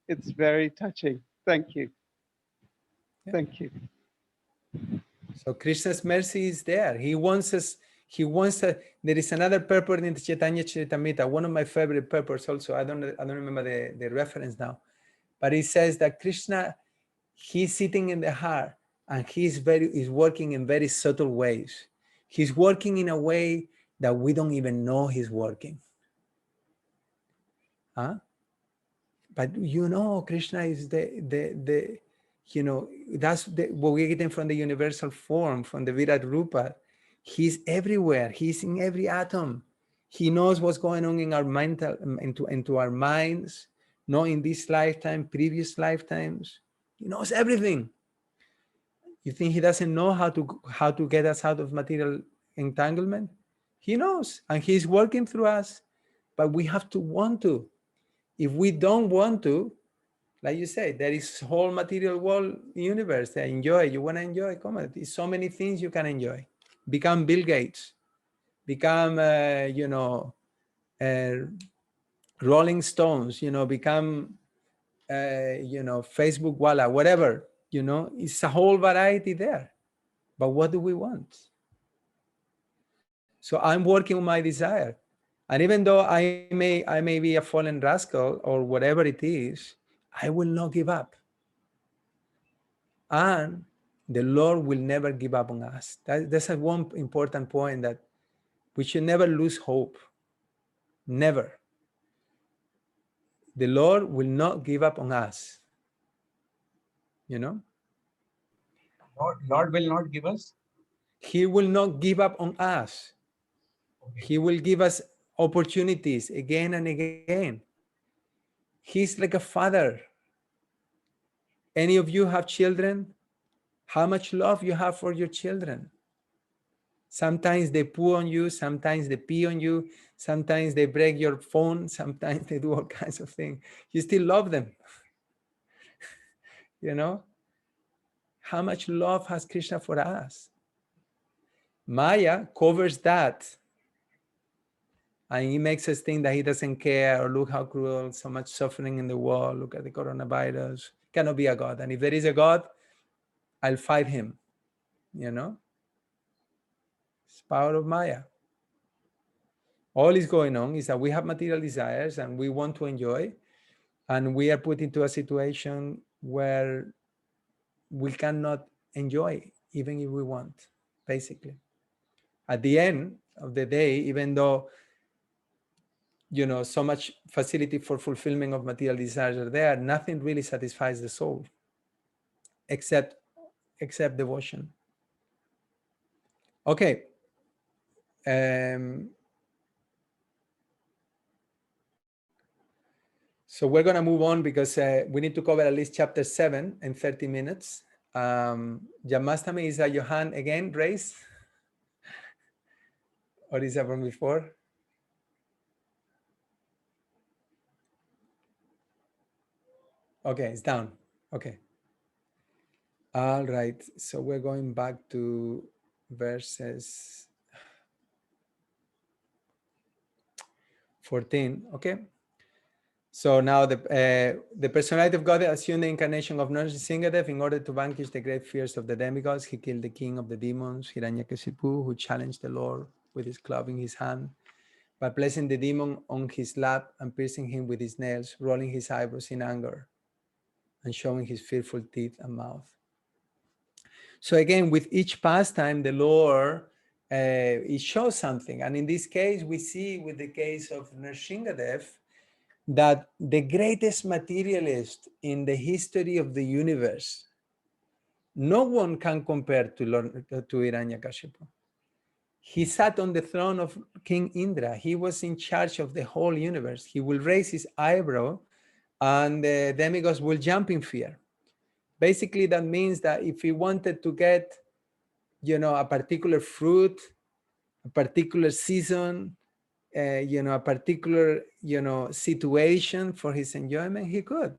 It's very touching. Thank you. Yeah. Thank you. So Krishna's mercy is there. He wants us, there is another purport in the Chaitanya Charitamrita, one of my favorite purports also. I don't remember the reference now. But it says that Krishna, he's sitting in the heart and he's working in very subtle ways. He's working in a way that we don't even know he's working. Huh? But Krishna is the that's what we're getting from the universal form, from the Virat Rupa. He's everywhere. He's in every atom. He knows what's going on in our mental, into our minds, not in this lifetime, previous lifetimes. He knows everything. You think he doesn't know how to get us out of material entanglement? He knows, and he's working through us, but we have to want to. If we don't want to, like you say, there is whole material world universe that enjoy. You want to enjoy? Come on, there's so many things you can enjoy. Become Bill Gates. Become, Rolling Stones. Become, Facebook Walla, whatever. It's a whole variety there. But what do we want? So I'm working on my desire, and even though I may be a fallen rascal or whatever it is, I will not give up. And the Lord will never give up on us. That's one important point, that we should never lose hope. Never. The Lord will not give up on us. Lord will not give us. He will not give up on us. Okay. He will give us opportunities again and again. He's like a father. Any of you have children? How much love you have for your children? Sometimes they poo on you, sometimes they pee on you, sometimes they break your phone, sometimes they do all kinds of things. You still love them. How much love has Krishna for us? Maya covers that. And he makes us think that he doesn't care, or look how cruel, so much suffering in the world, look at the coronavirus. Cannot be a God. And if there is a God, I'll fight him. It's power of Maya. All is going on is that we have material desires and we want to enjoy, and we are put into a situation where we cannot enjoy even if we want, basically. At the end of the day, even though so much facility for fulfillment of material desires are there, nothing really satisfies the soul except devotion. Okay. So we're going to move on because we need to cover at least chapter 7 in 30 minutes. Jamastami, is that your hand again raised? Or is that from before? Okay, it's down. Okay. All right. So we're going back to verses 14. Okay. So now the personality of God assumed the incarnation of Nrsimhadev in order to vanquish the great fears of the demigods. He killed the king of the demons, Hiranyakashipu, who challenged the Lord with his club in his hand, by placing the demon on his lap and piercing him with his nails, rolling his eyebrows in anger, and showing his fearful teeth and mouth. So again, with each pastime, the Lord, it shows something. And in this case, we see with the case of Nrsimhadev, that the greatest materialist in the history of the universe, no one can compare to Hiranyakashipu. He sat on the throne of King Indra. He was in charge of the whole universe. He will raise his eyebrow and the demigods will jump in fear. Basically, that means that if he wanted to get, a particular fruit, a particular season, a particular, situation for his enjoyment, he could.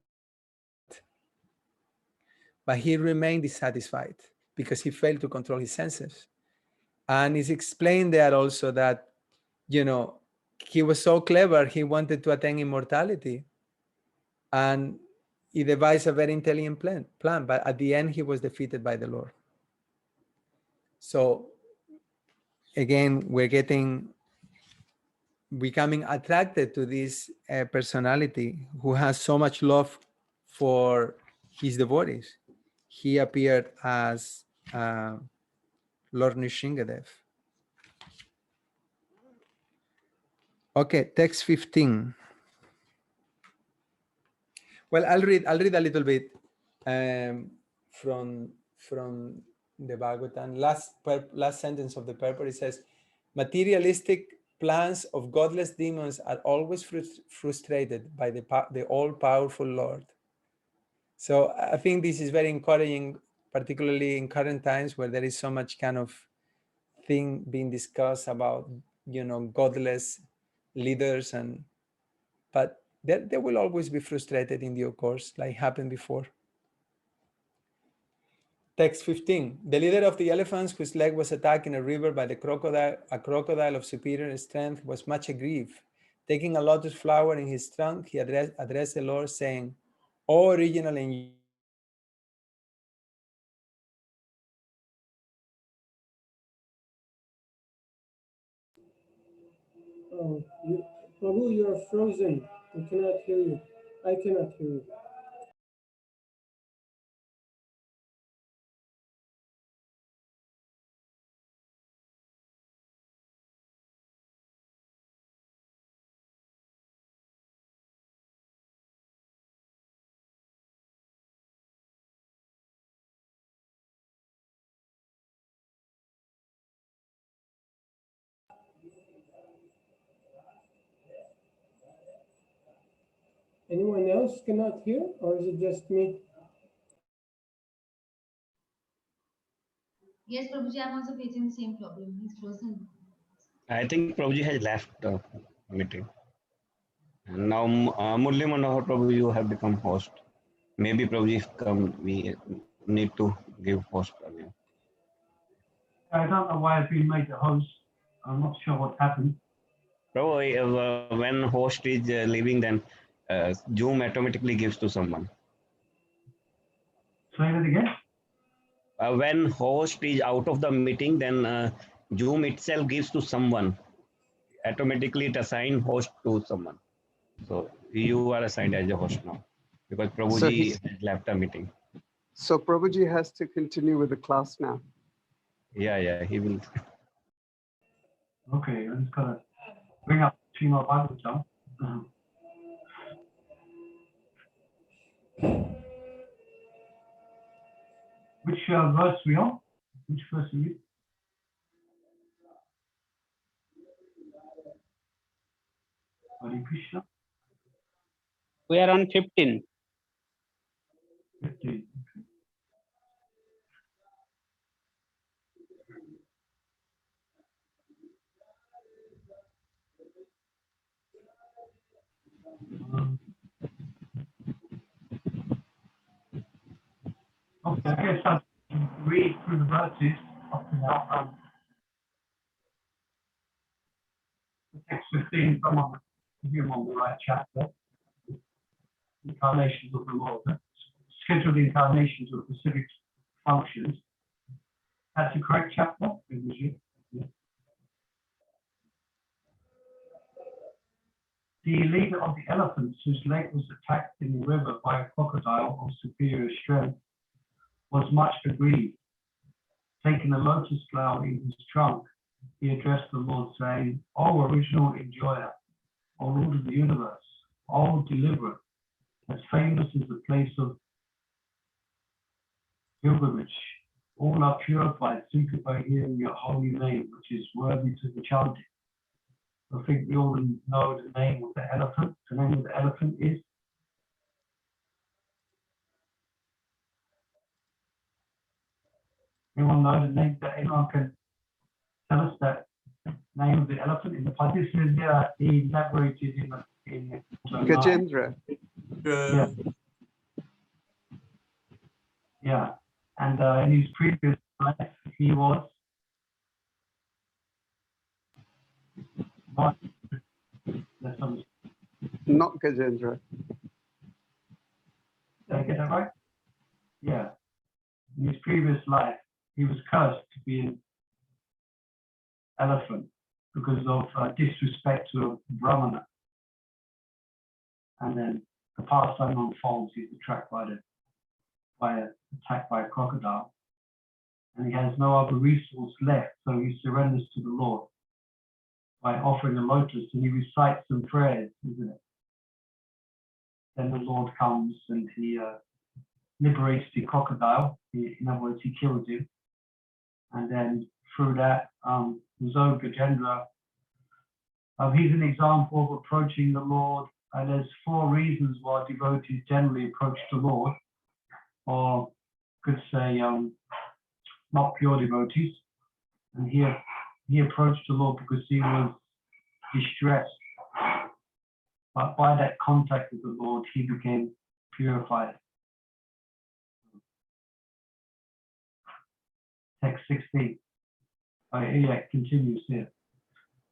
But he remained dissatisfied because he failed to control his senses. And it's explained there also that, he was so clever, he wanted to attain immortality. And he devised a very intelligent plan, but at the end, he was defeated by the Lord. So again, we're becoming attracted to this personality who has so much love for his devotees. He appeared as Lord Nrsimhadev. Okay, text 15. Well, I'll read a little bit from the Bhagavatam. Last sentence of the purport, it says, materialistic plans of godless demons are always frustrated by the all-powerful Lord. So I think this is very encouraging, particularly in current times where there is so much kind of thing being discussed about, godless leaders, but they will always be frustrated in due course, like happened before. Text 15. The leader of the elephants, whose leg was attacked in a river by a crocodile of superior strength, was much aggrieved. Taking a lotus flower in his trunk, he addressed the Lord, saying, "O original and Oh, Prabhu, you are frozen. We cannot hear you. I cannot hear you. Anyone else cannot hear, or is it just me? Yes, Prabhuji, I'm also facing the same problem. He's frozen. I think Prabhuji has left the meeting. And now Murli Manohar Prabhu, you have become host. Maybe Prabhuji come, we need to give host again. I don't know why I've been made the host. I'm not sure what happened. Prabhu, when host is leaving, then Zoom automatically gives to someone. Say that again. When host is out of the meeting, then Zoom itself gives to someone. Automatically it assigns host to someone. So you are assigned as a host now because Prabhuji has left the meeting. So Prabhuji has to continue with the class now. Yeah, he will. Okay, I'm just gonna bring up Srimad Bhagavatam. Which verse we on? Which verse are you? Hare Krishna. We are on 15. 15. Okay, I guess I'll read through the verses up to now. Text 15, come on, if you're on the right chapter. incarnations of the Lord, scheduled incarnations of specific functions. That's the correct chapter. Yeah. The leader of the elephants, whose leg was attacked in the river by a crocodile of superior strength, was much aggrieved. Taking a lotus flower in his trunk, he addressed the Lord, saying, "O original enjoyer, O Lord of the universe, O deliverer, as famous as the place of pilgrimage, all are purified simply by hearing your holy name, which is worthy to be chanted." I think we all know the name of the elephant. The name of the elephant is? Anyone know the name? That anyone can tell us that name of the elephant in the Paddy says he elaborated in Gajendra. Yeah. Yeah. And in his previous life, he was what? Not Gajendra. Did I get that right? Yeah. In his previous life, he was cursed to be an elephant because of disrespect to a Brahmana. And then the pastime unfolds, he's attacked by attacked by a crocodile. And he has no other resource left, so he surrenders to the Lord by offering a lotus, and he recites some prayers, isn't it? Then the Lord comes and he liberates the crocodile. In other words, he kills him. And then through that, Zoe Gajendra, he's an example of approaching the Lord. And there's 4 reasons why devotees generally approach the Lord, or could say not pure devotees. And he approached the Lord because he was distressed. But by that contact with the Lord, he became purified. Text 16. Yeah, continues here.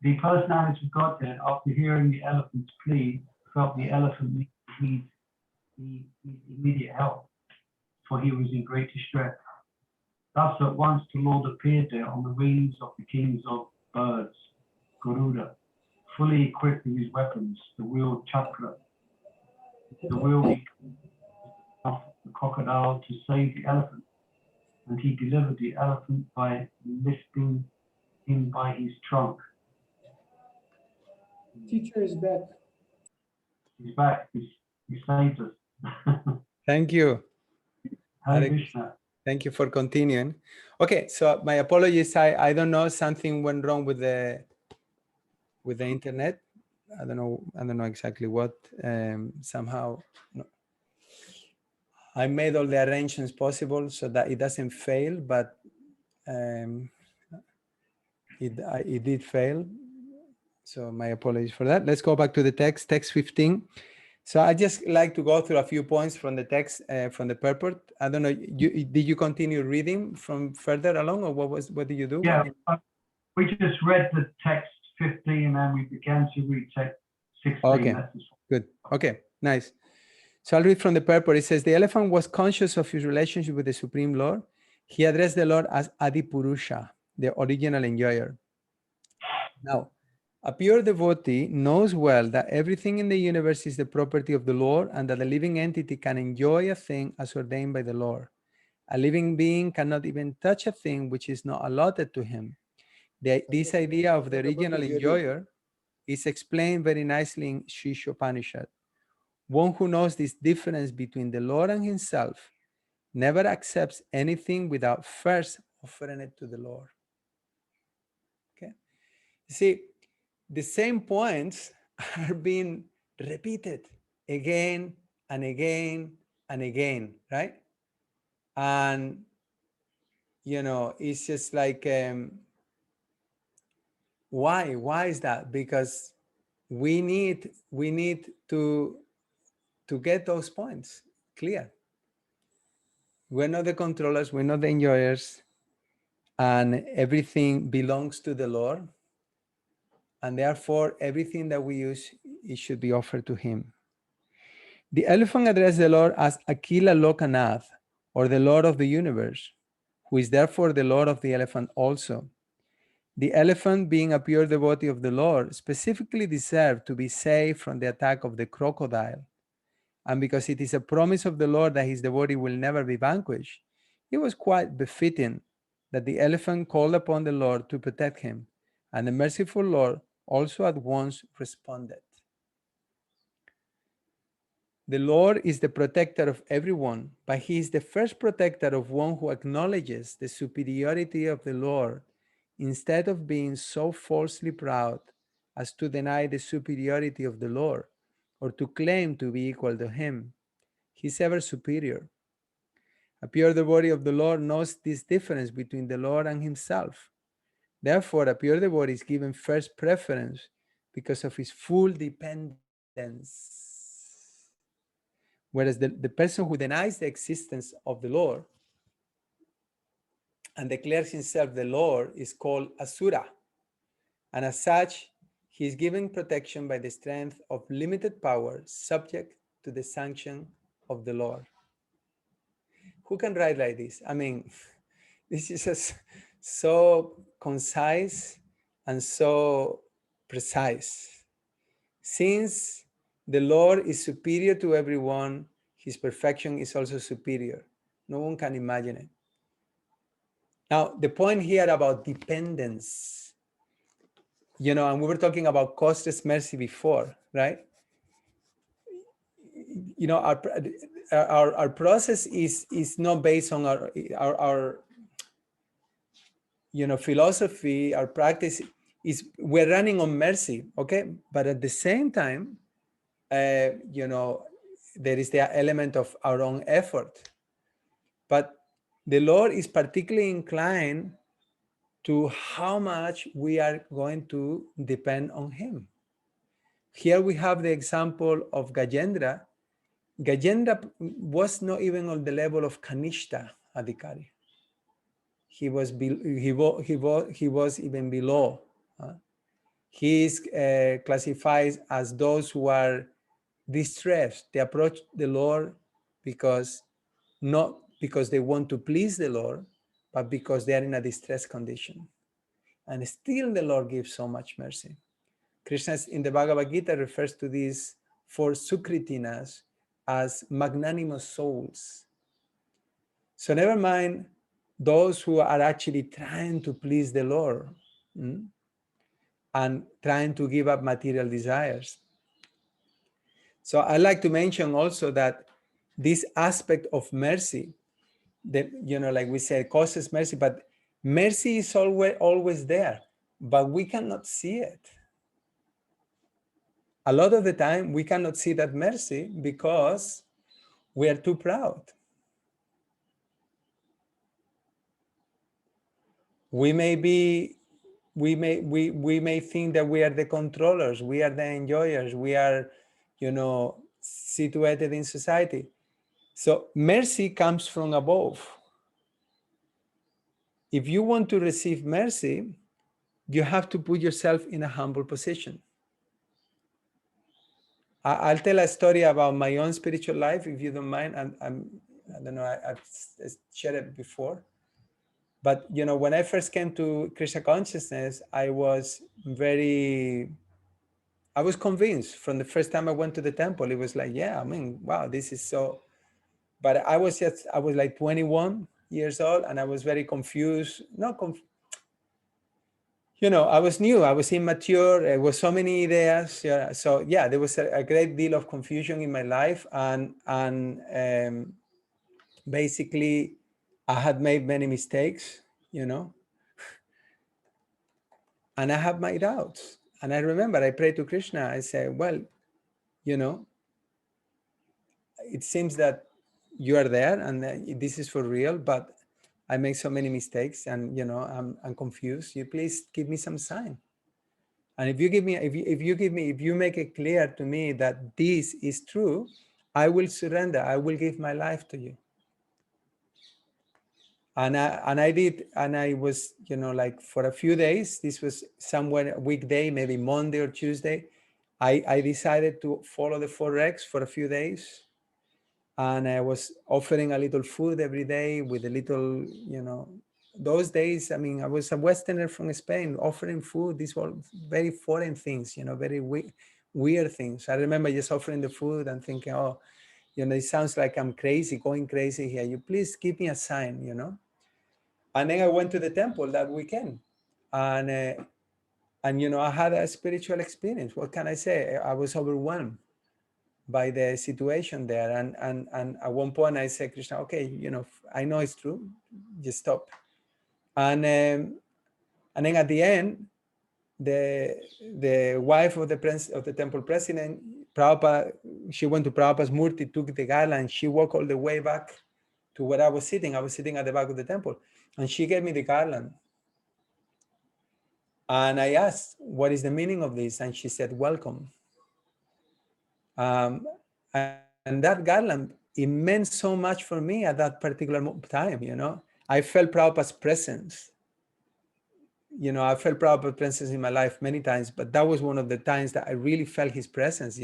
The personality of Godhead, after hearing the elephant's plea, felt the elephant needs immediate help, for he was in great distress. Thus at once the Lord appeared there on the wings of the kings of birds, Garuda, fully equipped with his weapons, the wheeled chakra, the wheel of the crocodile to save the elephant, and he delivered the elephant by lifting him by his trunk. Teacher is back. He's back. He saved us. Thank you. Hare Krishna. Thank you for continuing. Okay, so my apologies. I don't know, something went wrong with the internet. I don't know exactly what. Somehow, no. I made all the arrangements possible so that it doesn't fail, but it did fail. So my apologies for that. Let's go back to the text 15. So I just like to go through a few points from the text, from the purport. I don't know, did you continue reading from further along, or what did you do? Yeah, we just read the text 15 and then we began to read text 16. Okay, good. Okay, nice. So I'll read from the purport. It says, the elephant was conscious of his relationship with the Supreme Lord. He addressed the Lord as Adipurusha, the original enjoyer. Now, a pure devotee knows well that everything in the universe is the property of the Lord, and that a living entity can enjoy a thing as ordained by the Lord. A living being cannot even touch a thing which is not allotted to him. This idea of the original enjoyer is explained very nicely in Shishopanishad. One who knows this difference between the Lord and himself never accepts anything without first offering it to the Lord. Okay? You see, the same points are being repeated again and again and again, right? And, you know, it's just like, why is that? Because we need to get those points clear. We're not the controllers, we're not the enjoyers, and everything belongs to the Lord. And therefore, everything that we use, it should be offered to him. The elephant addressed the Lord as Akila Lokanath, or the Lord of the universe, who is therefore the Lord of the elephant also. The elephant, being a pure devotee of the Lord, specifically deserved to be saved from the attack of the crocodile. And because it is a promise of the Lord that his devotee will never be vanquished, it was quite befitting that the elephant called upon the Lord to protect him. And the merciful Lord also at once responded. The Lord is the protector of everyone, but he is the first protector of one who acknowledges the superiority of the Lord instead of being so falsely proud as to deny the superiority of the Lord or to claim to be equal to him. He is ever superior. A pure devotee of the Lord knows this difference between the Lord and himself. Therefore, a pure devotee is given first preference because of his full dependence. Whereas the person who denies the existence of the Lord and declares himself the Lord is called Asura. And as such, he is given protection by the strength of limited power, subject to the sanction of the Lord. Who can write like this? I mean, this is just so concise and so precise. Since the Lord is superior to everyone, his perfection is also superior. No one can imagine it. Now, the point here about dependence, and we were talking about costless mercy before, right? Our process is not based on our philosophy. Our practice is we're running on mercy, okay? But at the same time, there is the element of our own effort. But the Lord is particularly inclined to how much we are going to depend on him. Here we have the example of Gajendra. Gajendra was not even on the level of Kanishta Adhikari. He was even below. He is classified as those who are distressed. They approach the Lord not because they want to please the Lord, but because they are in a distressed condition. And still the Lord gives so much mercy. Krishna in the Bhagavad Gita refers to these four Sukritinas as magnanimous souls. So never mind those who are actually trying to please the Lord and trying to give up material desires. So I like to mention also that this aspect of mercy, that, like we said, causes mercy, but mercy is always there, but we cannot see it. A lot of the time, we cannot see that mercy because we are too proud. We may think that we are the controllers, we are the enjoyers, we are, situated in society. So mercy comes from above. If you want to receive mercy, you have to put yourself in a humble position. I'll tell a story about my own spiritual life, if you don't mind. I don't know, I've shared it before. But, when I first came to Krishna consciousness, I was convinced from the first time I went to the temple. It was like, yeah, wow, this is so. But I was like 21 years old, and I was very confused. I was new, I was immature, there were so many ideas. Yeah. So yeah, there was a great deal of confusion in my life, and basically I had made many mistakes, and I have my doubts. And I remember I prayed to Krishna. I said, well, it seems that you are there and this is for real, but I make so many mistakes, and I'm confused. You please give me some sign. And if you make it clear to me that this is true, I will surrender. I will give my life to you. And I did, and I was, like for a few days. This was somewhere a weekday, maybe Monday or Tuesday. I decided to follow the 4 regs for a few days. And I was offering a little food every day with a little, those days, I mean, I was a Westerner from Spain offering food. These were very foreign things, very weird things. I remember just offering the food and thinking, oh, it sounds like I'm crazy, going crazy here. You please give me a sign, And then I went to the temple that weekend, and I had a spiritual experience. What can I say? I was overwhelmed by the situation there, and at one point I said, Krishna, okay, I know it's true, just stop. And then at the end, the wife of the temple president, Prabhupada, she went to Prabhupada's murti, took the garland, she walked all the way back to where I was sitting. I was sitting at the back of the temple, and she gave me the garland. And I asked, what is the meaning of this? And she said, welcome. And that garland, it meant so much for me at that particular time, I felt Prabhupada's presence. I felt Prabhupada's presence in my life many times, but that was one of the times that I really felt his presence,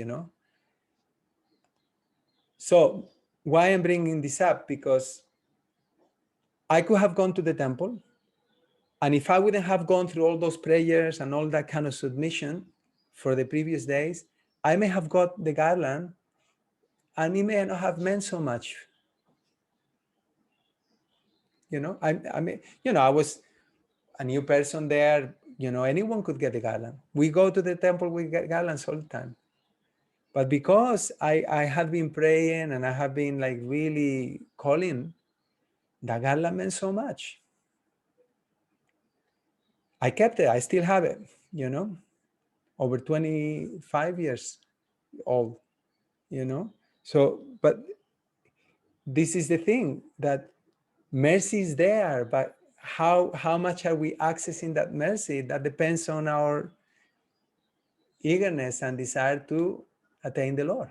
So why I'm bringing this up? Because I could have gone to the temple, and if I wouldn't have gone through all those prayers and all that kind of submission for the previous days, I may have got the garland, and it may not have meant so much. I mean, I was a new person there. Anyone could get the garland. We go to the temple, we get garlands all the time. But because I had been praying and I have been like really calling, the garland meant so much. I kept it. I still have it, over 25 years old, So, but this is the thing, that mercy is there, but how much are we accessing that mercy? That depends on our eagerness and desire to attain the Lord.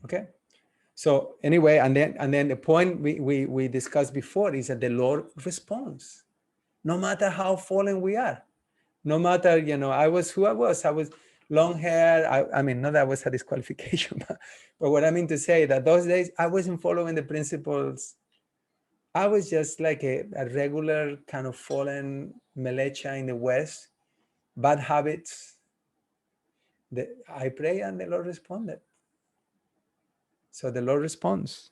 Okay. So anyway, and then the point we discussed before is that the Lord responds, no matter how fallen we are, no matter, I was who I was long hair. I mean, not that I was a disqualification, but what I mean to say that those days I wasn't following the principles. I was just like a regular kind of fallen melecha in the West, bad habits. I pray and the Lord responded. So the Lord responds.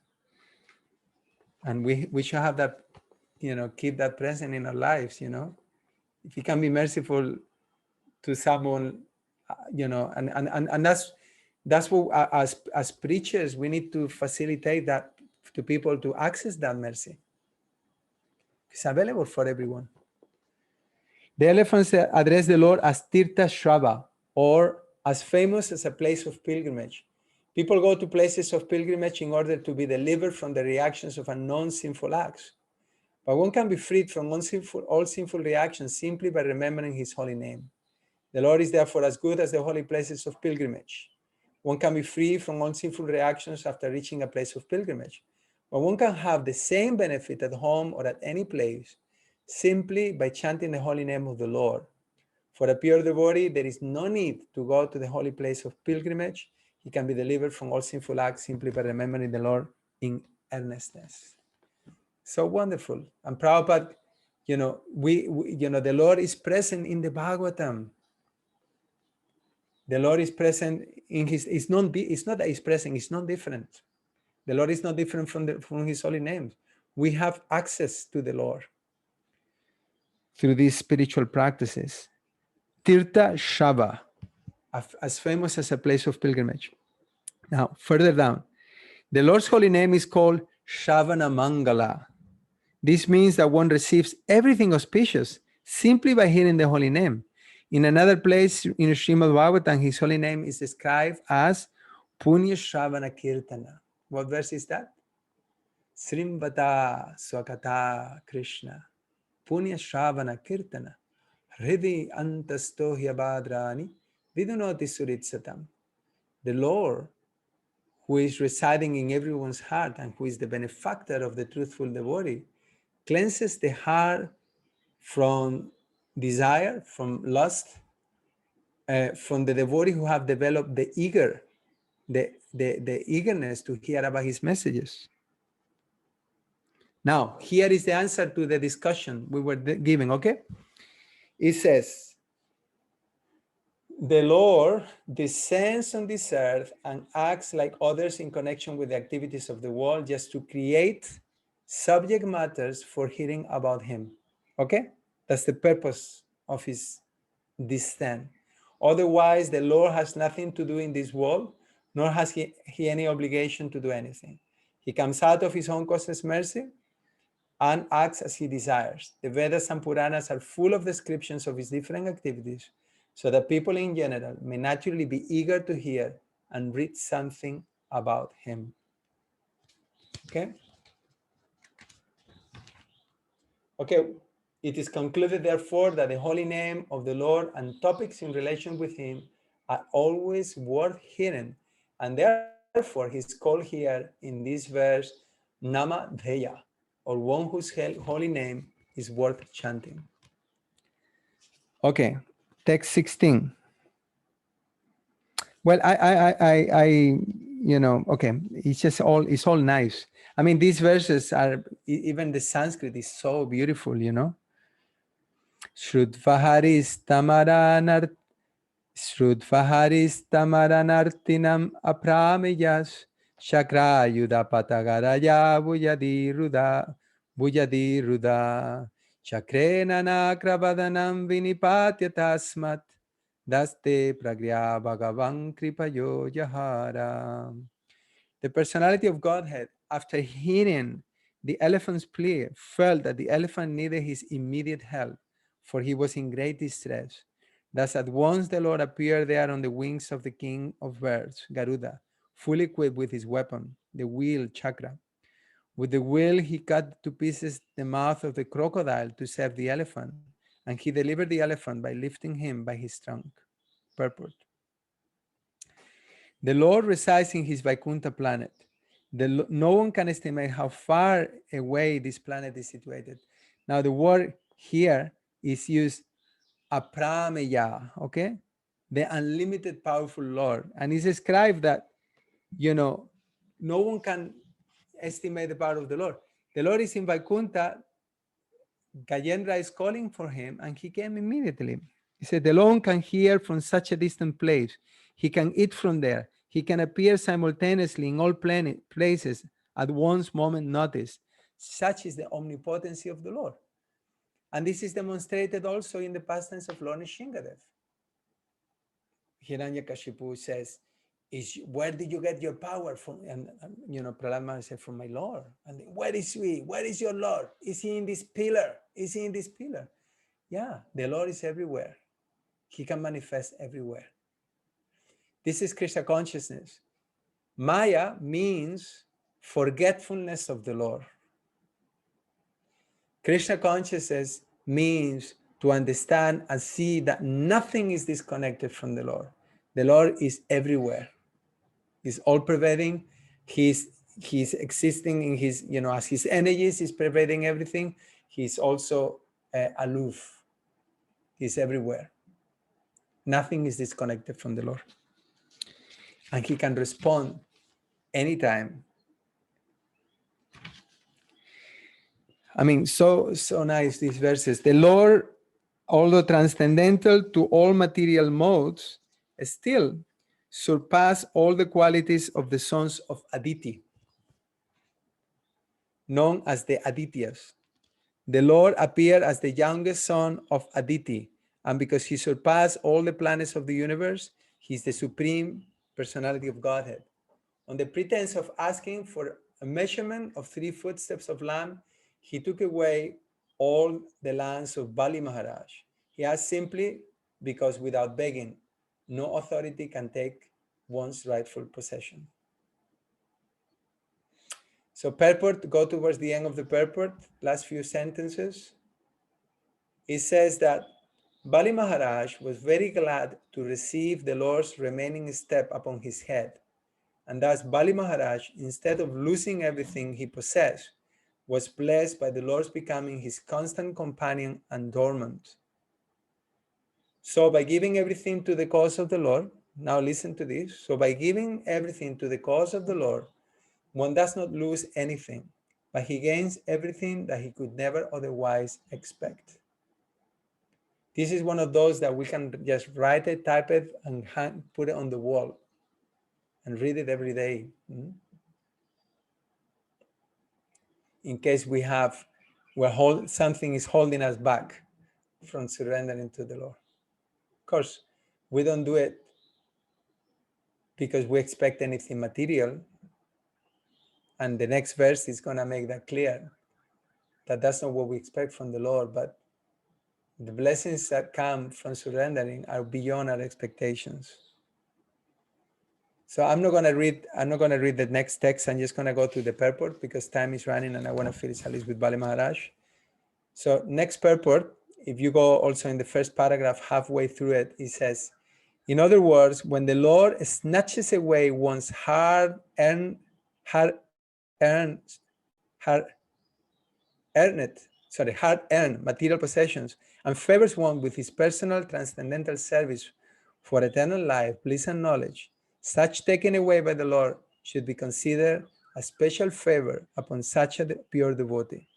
And we should have that, keep that present in our lives, If He can be merciful to someone, and that's what, as preachers, we need to facilitate that to people to access that mercy. It's available for everyone. The elephants address the Lord as Tirtha Shrava, or as famous as a place of pilgrimage. People go to places of pilgrimage in order to be delivered from the reactions of unknown sinful acts. But one can be freed from all sinful reactions simply by remembering His holy name. The Lord is therefore as good as the holy places of pilgrimage. One can be free from all sinful reactions after reaching a place of pilgrimage. But one can have the same benefit at home or at any place simply by chanting the holy name of the Lord. For a pure devotee, there is no need to go to the holy place of pilgrimage. He can be delivered from all sinful acts simply by remembering the Lord in earnestness. So wonderful. And Prabhupada, the Lord is present in the Bhagavatam. The Lord is present in His. It's not that He's present. It's not different. The Lord is not different from His holy names. We have access to the Lord through these spiritual practices. Tirtha Shava, as famous as a place of pilgrimage. Now, further down, the Lord's holy name is called Shavana Mangala. This means that one receives everything auspicious simply by hearing the holy name. In another place in Srimad Bhagavatam, His holy name is described as Punya Shravana Kirtana. What verse is that? Srimvata Swakata Krishna. Punya Shravana Kirtana. Hridi Antasto Hyabadrani Vidunoti Suritsatam. The Lord, who is residing in everyone's heart and who is the benefactor of the truthful devotee, cleanses the heart from desire, from lust, from the devotee who have developed the eagerness to hear about his messages. Now, here is the answer to the discussion we were giving, okay? It says, the Lord descends on this earth and acts like others in connection with the activities of the world just to create subject matters for hearing about him. Okay? That's the purpose of his descent. Otherwise, the Lord has nothing to do in this world, nor has he any obligation to do anything. He comes out of his own causeless mercy and acts as he desires. The Vedas and Puranas are full of descriptions of his different activities, so that people in general may naturally be eager to hear and read something about him. Okay? Okay, it is concluded therefore that the holy name of the Lord and topics in relation with him are always worth hearing, and therefore he's called here in this verse Nama Dheya, or one whose holy name is worth chanting. Okay, text 16. Well, I okay, it's all nice. I mean, these verses are, even the Sanskrit is so beautiful, Shrudvaharis tamaranartinam aprameyas shakrayuda patagaraya buyadi ruda chakrena nakravadanam vinipatya tasmat daste pragya bhagavan kripayo yahara. The personality of Godhead, after hearing the elephant's plea, felt that the elephant needed his immediate help, for he was in great distress. Thus at once the Lord appeared there on the wings of the king of birds, Garuda, fully equipped with his weapon, the wheel chakra. With the wheel he cut to pieces the mouth of the crocodile to save the elephant, and he delivered the elephant by lifting him by his trunk. Purport. The Lord resides in his Vaikuntha planet. No one can estimate how far away this planet is situated. Now the word here is used aprameya, okay? The unlimited powerful Lord. And it's described that, no one can estimate the power of the Lord. The Lord is in Vaikuntha, Gajendra is calling for him, and he came immediately. He said, the Lord can hear from such a distant place. He can eat from there. He can appear simultaneously in all places at one's moment notice. Such is the omnipotency of the Lord. And this is demonstrated also in the past tense of Lord Nishingadev. Hiranyakashipu says, where did you get your power from? And Prahlad Maharaj said, from my Lord. And where is he? Where is your Lord? Is he in this pillar? Is he in this pillar? Yeah, the Lord is everywhere. He can manifest everywhere. This is Krishna consciousness. Maya means forgetfulness of the Lord. Krishna consciousness means to understand and see that nothing is disconnected from the Lord. The Lord is everywhere. He's all-pervading. He's existing in his, as his energies is pervading everything. He's also aloof. He's everywhere. Nothing is disconnected from the Lord. And he can respond anytime. I mean, so nice, these verses. The Lord, although transcendental to all material modes, still surpass all the qualities of the sons of Aditi, known as the Adityas. The Lord appeared as the youngest son of Aditi, and because he surpassed all the planets of the universe, he's the supreme personality of Godhead. On the pretense of asking for a measurement of 3 footsteps of land, he took away all the lands of Bali Maharaj. He asked simply because without begging, no authority can take one's rightful possession. So purport, go towards the end of the purport, last few sentences. It says that Bali Maharaj was very glad to receive the Lord's remaining step upon his head. And thus Bali Maharaj, instead of losing everything he possessed, was blessed by the Lord's becoming his constant companion and dormant. So by giving everything to the cause of the Lord, now listen to this. So by giving everything to the cause of the Lord, one does not lose anything, but he gains everything that he could never otherwise expect. This is one of those that we can just write it, type it, and put it on the wall and read it every day. In case something is holding us back from surrendering to the Lord. Of course, we don't do it because we expect anything material. And the next verse is going to make that clear, that that's not what we expect from the Lord, but the blessings that come from surrendering are beyond our expectations. So I'm not going to read the next text. I'm just going to go to the purport because time is running and I want to finish at least with Bali Maharaj. So next purport, if you go also in the first paragraph, halfway through it, it says, in other words, when the Lord snatches away one's hard-earned material possessions and favors one with his personal transcendental service for eternal life, bliss, and knowledge, such taken away by the Lord should be considered a special favor upon such a pure devotee.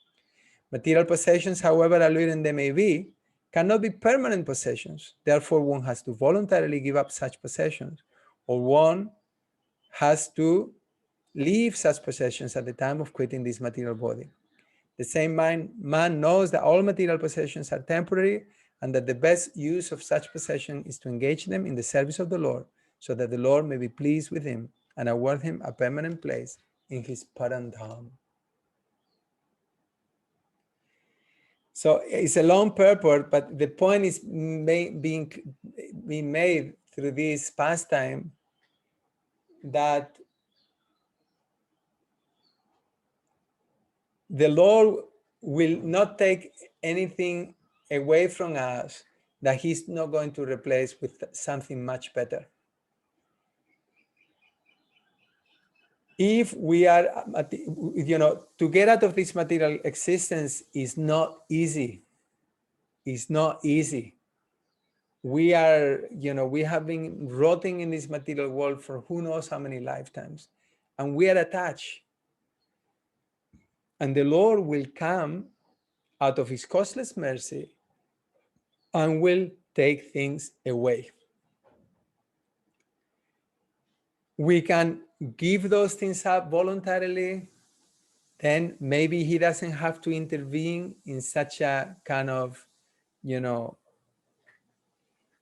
Material possessions, however alluring they may be, cannot be permanent possessions. Therefore, one has to voluntarily give up such possessions, or one has to leave such possessions at the time of quitting this material body. The same man knows that all material possessions are temporary and that the best use of such possession is to engage them in the service of the Lord, so that the Lord may be pleased with him and award him a permanent place in his Parandham. So it's a long purport, but the point is being made through this pastime that the Lord will not take anything away from us that he's not going to replace with something much better. If we are, to get out of this material existence is not easy. It's not easy. We are, we have been rotting in this material world for who knows how many lifetimes, and we are attached. And the Lord will come out of his costless mercy and will take things away. We can give those things up voluntarily, then maybe he doesn't have to intervene in such a kind of,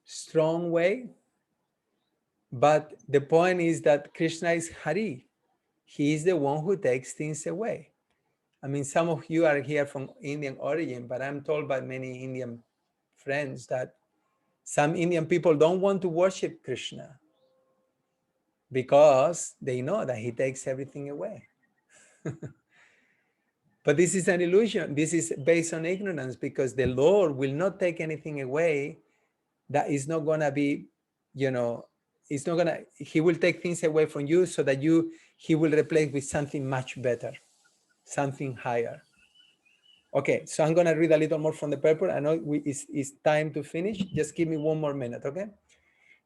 strong way. But the point is that Krishna is Hari. He is the one who takes things away. I mean, some of you are here from Indian origin, but I'm told by many Indian friends that some Indian people don't want to worship Krishna because they know that he takes everything away. But this is an illusion. This is based on ignorance, because the Lord will not take anything away that is not going to be, it's not going to, he will take things away from you so that he will replace with something much better, something higher. Okay, so I'm going to read a little more from the paper. I know it's time to finish. Just give me one more minute, okay?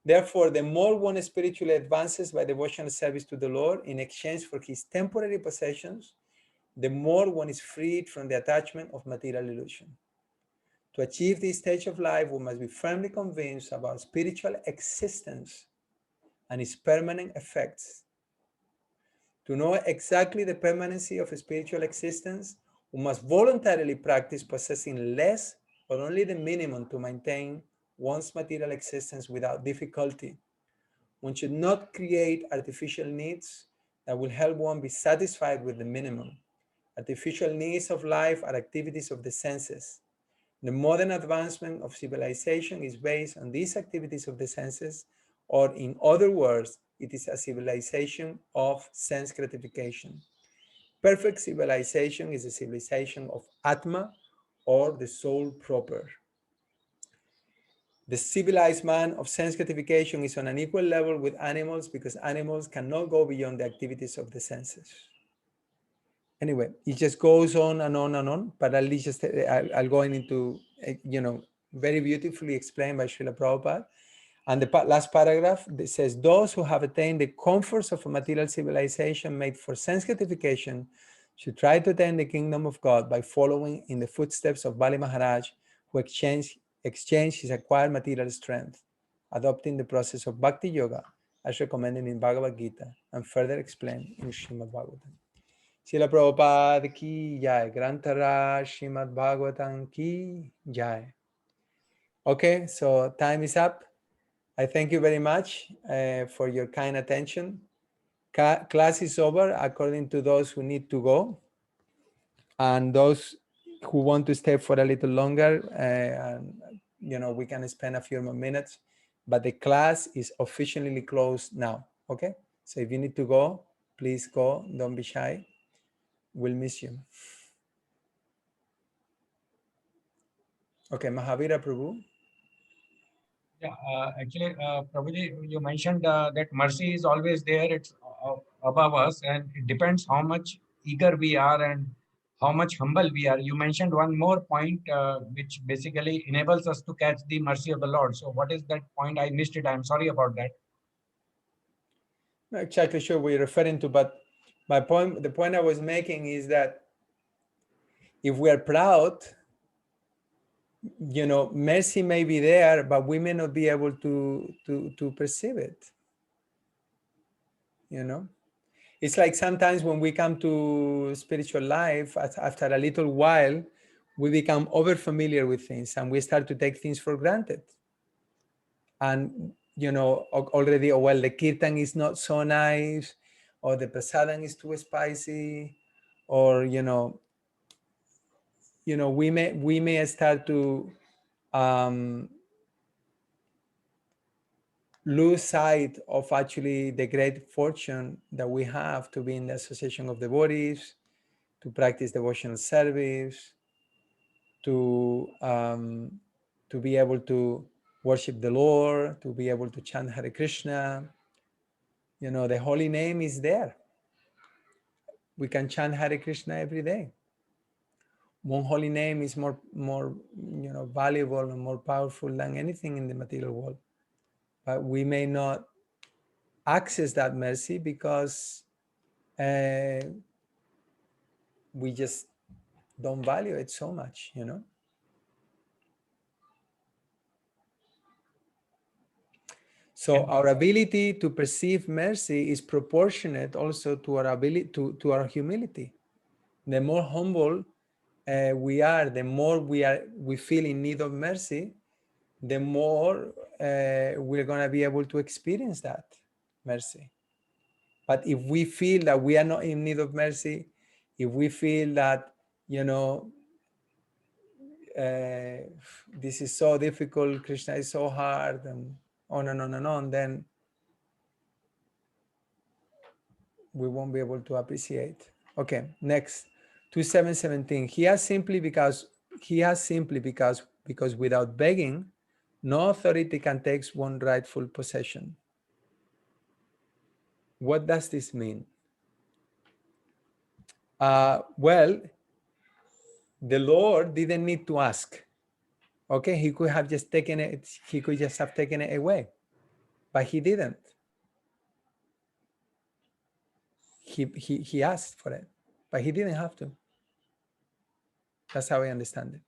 Therefore, the more one spiritually advances by devotional service to the Lord in exchange for his temporary possessions, the more one is freed from the attachment of material illusion. To achieve this stage of life, one must be firmly convinced about spiritual existence and its permanent effects. To know exactly the permanency of spiritual existence, one must voluntarily practice possessing less or only the minimum to maintain one's material existence without difficulty. One should not create artificial needs that will help one be satisfied with the minimum. Artificial needs of life are activities of the senses. The modern advancement of civilization is based on these activities of the senses, or in other words, it is a civilization of sense gratification. Perfect civilization is a civilization of Atma, or the soul proper. The civilized man of sense gratification is on an equal level with animals, because animals cannot go beyond the activities of the senses. Anyway, it just goes on and on and on, but I'll go into, very beautifully explained by Srila Prabhupada. And the last paragraph says, those who have attained the comforts of a material civilization made for sense gratification should try to attain the kingdom of God by following in the footsteps of Bali Maharaj, who exchanged his acquired material strength, adopting the process of Bhakti Yoga as recommended in Bhagavad Gita and further explained in Srimad Bhagavatam. Srila Prabhupada ki jai, Grantara Srimad Bhagavatam ki jai. Okay, so time is up. I thank you very much for your kind attention. Class is over according to those who need to go. And those who want to stay for a little longer, and, we can spend a few more minutes. But the class is officially closed now, okay? So if you need to go, please go. Don't be shy. We'll miss you. Okay, Mahavira Prabhu. Yeah, actually, Prabhuji, you mentioned that mercy is always there. It's above us, and it depends how much eager we are and how much humble we are. You mentioned one more point, which basically enables us to catch the mercy of the Lord. So what is that point? I missed it. I'm sorry about that. Not exactly sure what you're referring to, but the point I was making is that if we are proud, mercy may be there, but we may not be able to perceive it. It's like sometimes when we come to spiritual life, after a little while, we become over familiar with things and we start to take things for granted. And, already, well, the kirtan is not so nice, or the prasadam is too spicy, or, we may start to lose sight of actually the great fortune that we have to be in the association of devotees, to practice devotional service, to be able to worship the Lord, to be able to chant Hare Krishna. The holy name is there. We can chant Hare Krishna every day. One holy name is more valuable and more powerful than anything in the material world. But we may not access that mercy because we just don't value it so much, So our ability to perceive mercy is proportionate also to our ability to our humility. The more humble we are, the more we feel in need of mercy, the more we're going to be able to experience that mercy. But if we feel that we are not in need of mercy, if we feel that, this is so difficult, Krishna is so hard, and on and on and on, then we won't be able to appreciate. Okay, next. 2717. He has simply because without begging, no authority can take one rightful possession. What does this mean? Well, the Lord didn't need to ask. Okay, he could have just taken it. He could just have taken it away, but he didn't. He asked for it, but he didn't have to. That's how I understand it.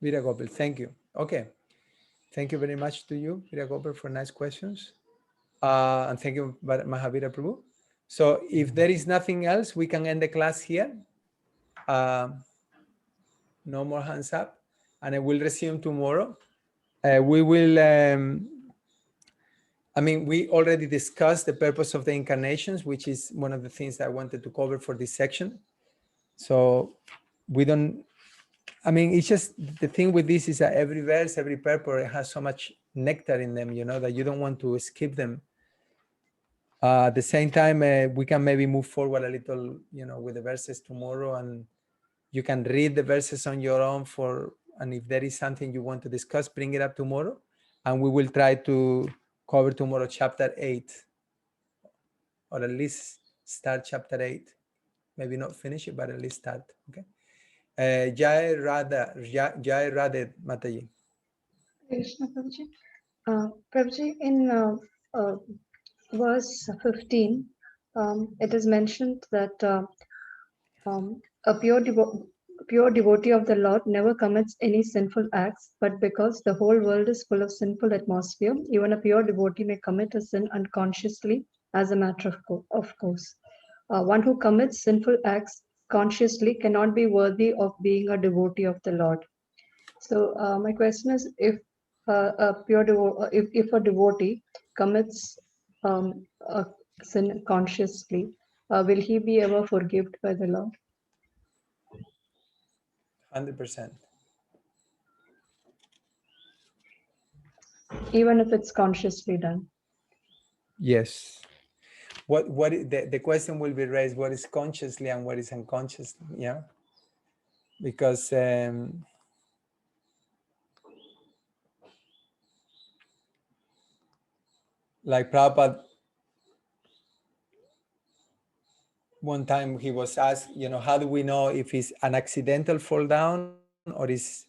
Vira Gopal, thank you. Okay, thank you very much to you, Vira Gopal, for nice questions. And thank you, Mahavira Prabhu. So if there is nothing else, we can end the class here. No more hands up, and I will resume tomorrow. We will, we already discussed the purpose of the incarnations, which is one of the things that I wanted to cover for this section. So we don't, it's just the thing with this is that every verse, every purport has so much nectar in them, that you don't want to skip them. At the same time, we can maybe move forward a little, with the verses tomorrow, and you can read the verses on your own and if there is something you want to discuss, bring it up tomorrow, and we will try to cover tomorrow chapter 8, or at least start chapter 8. Maybe not finish it, but at least start. Okay. Jai Radha Mataji. Krishna Prabhuji. Prabhuji, in verse 15, it is mentioned that a pure devotee of the Lord never commits any sinful acts, but because the whole world is full of sinful atmosphere, even a pure devotee may commit a sin unconsciously as a matter of course. One who commits sinful acts consciously cannot be worthy of being a devotee of the Lord. So my question is, if if a devotee commits a sin consciously, will he be ever forgiven by the Lord? 100%. Even if it's consciously done. Yes. The question will be raised, what is consciously and what is unconsciously, yeah? Because like Prabhupada, one time he was asked, how do we know if it's an accidental fall down or is,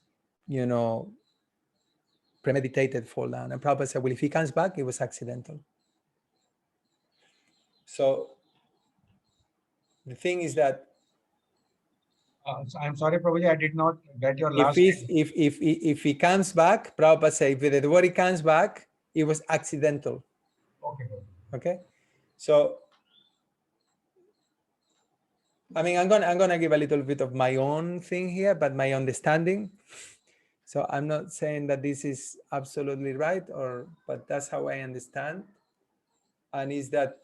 premeditated fall down? And Prabhupada said, well, if he comes back, it was accidental. So the thing is that So I'm sorry, Prabhuji, I did not get your last. if he comes back, Prabhupada said, if the devotee comes back, it was accidental. Okay. Okay. So I mean, I'm gonna give a little bit of my own thing here, but my understanding. So I'm not saying that this is absolutely right, but that's how I understand. And is that,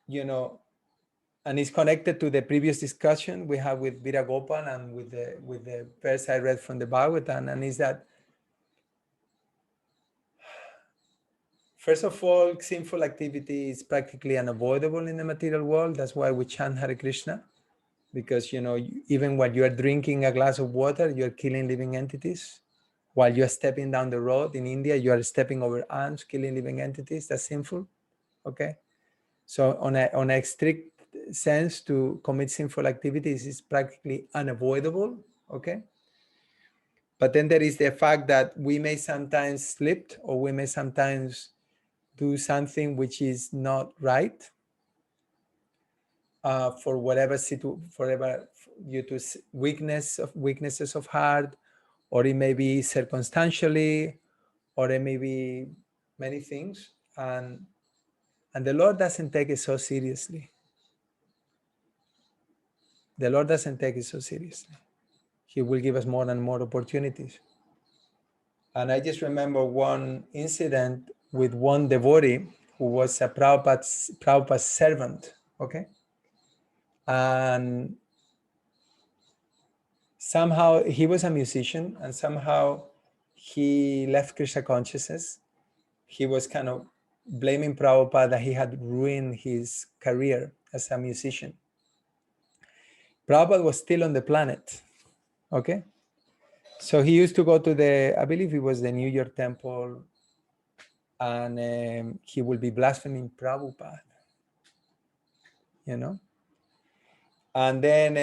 and it's connected to the previous discussion we had with Vira Gopal and with the verse I read from the Bhagavatam, and is that, first of all, sinful activity is practically unavoidable in the material world. That's why we chant Hare Krishna, because even while you are drinking a glass of water, you are killing living entities. While you are stepping down the road in India, you are stepping over ants, killing living entities. That's sinful. Okay. So on a strict sense, to commit sinful activities is practically unavoidable. Okay. But then there is the fact that we may sometimes slip, or we may sometimes do something which is not right, for whatever due to weaknesses of heart, or it may be circumstantially, or it may be many things, and the Lord doesn't take it so seriously. The Lord doesn't take it so seriously. He will give us more and more opportunities. And I just remember one incident with one devotee who was a Prabhupada's servant, okay? And somehow he was a musician, and somehow he left Krishna consciousness. He was kind of blaming Prabhupada that he had ruined his career as a musician. Prabhupada was still on the planet, okay? So he used to go to I believe it was the New York temple, and he will be blaspheming Prabhupada, And then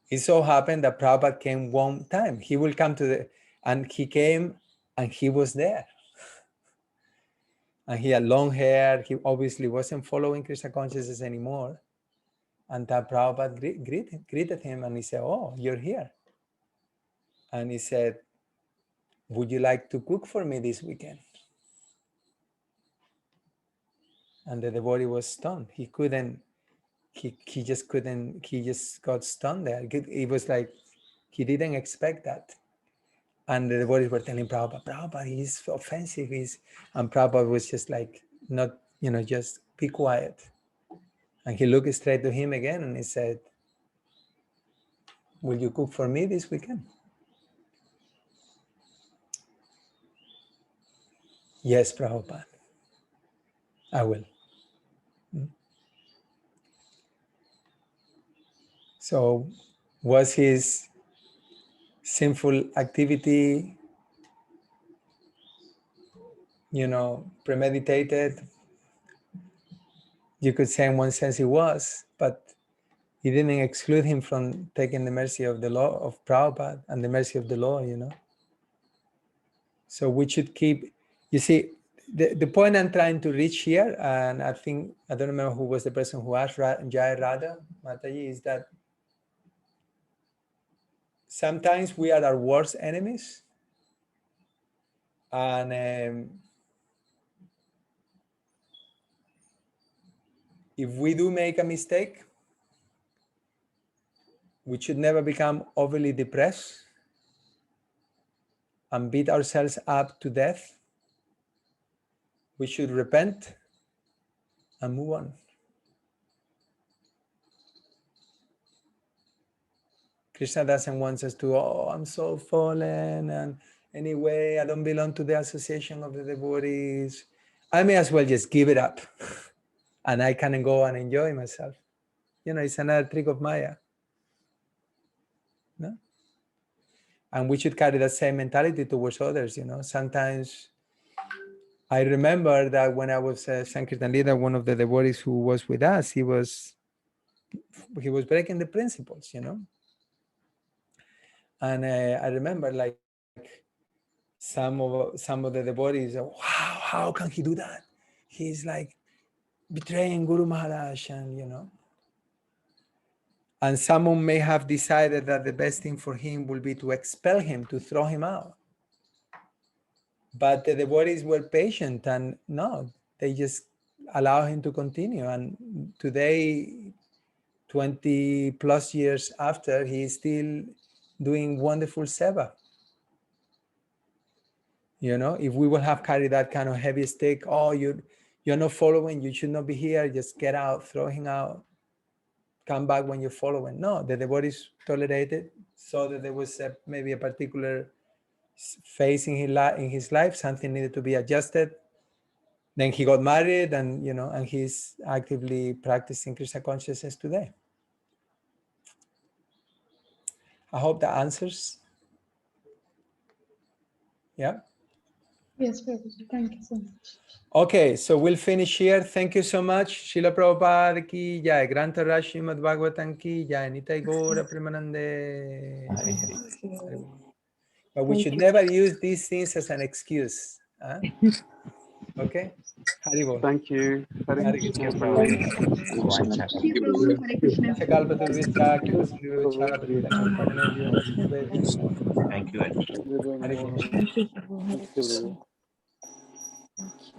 it so happened that Prabhupada came one time. He will come and he came and he was there. And he had long hair. He obviously wasn't following Krishna consciousness anymore. And that Prabhupada greeted him, and he said, "Oh, you're here." And he said, "Would you like to cook for me this weekend?" And the devotee was stunned. He just got stunned there. It was like he didn't expect that. And the devotees were telling Prabhupada, he's offensive. And Prabhupada was just like, not, just be quiet. And he looked straight to him again and he said, "Will you cook for me this weekend?" "Yes, Prabhupada, I will." So was his sinful activity, premeditated? You could say in one sense it was, but he didn't exclude him from taking the mercy of the law of Prabhupada and the mercy of the law, So we should keep, you see, the point I'm trying to reach here, and I think, I don't remember who was the person who asked Jai Radha Mataji, is that sometimes we are our worst enemies. And if we do make a mistake, we should never become overly depressed and beat ourselves up to death. We should repent and move on. Krishna doesn't want us to, oh, I'm so fallen, and anyway, I don't belong to the association of the devotees. I may as well just give it up and I can go and enjoy myself. You know, it's another trick of Maya. No? And we should carry that same mentality towards others, you know. Sometimes I remember that when I was a Sankirtan leader, one of the devotees who was with us, he was breaking the principles, you know. And I remember like some of the devotees, wow, how can he do that? He's like betraying Guru Maharaj, and you know. And someone may have decided that the best thing for him will be to expel him, to throw him out. But the devotees were patient, and no, they just allow him to continue. And today, 20 plus years after, he is still doing wonderful seva. You know, if we will have carried that kind of heavy stick, oh, you're not following, you should not be here, just get out, throw him out, come back when you're following. No, the devotees tolerated, so that there was maybe a particular phase in his life, something needed to be adjusted. Then he got married, and you know, and he's actively practicing Krishna consciousness today. I hope that answers. Yeah. Yes, Prabhuji. Thank you so much. Okay, so we'll finish here. Thank you so much. Srila Prabhupada ki jai. Granta Rashi Srimad Bhagavatam ki jai. Nitai Gaura Premanande. But we should never use these things as an excuse. Huh? Okay? Haribol. Thank you. Hare Hare Krishna, Krishna. everyone. Thank you, Prabhu. Hare Krishna. Kalpatarvicha, Kripasinrivacha, Patitakalpatanebhyo, Thank you. Hare Krishna. Thank you, Prabhu. Hare Krishna.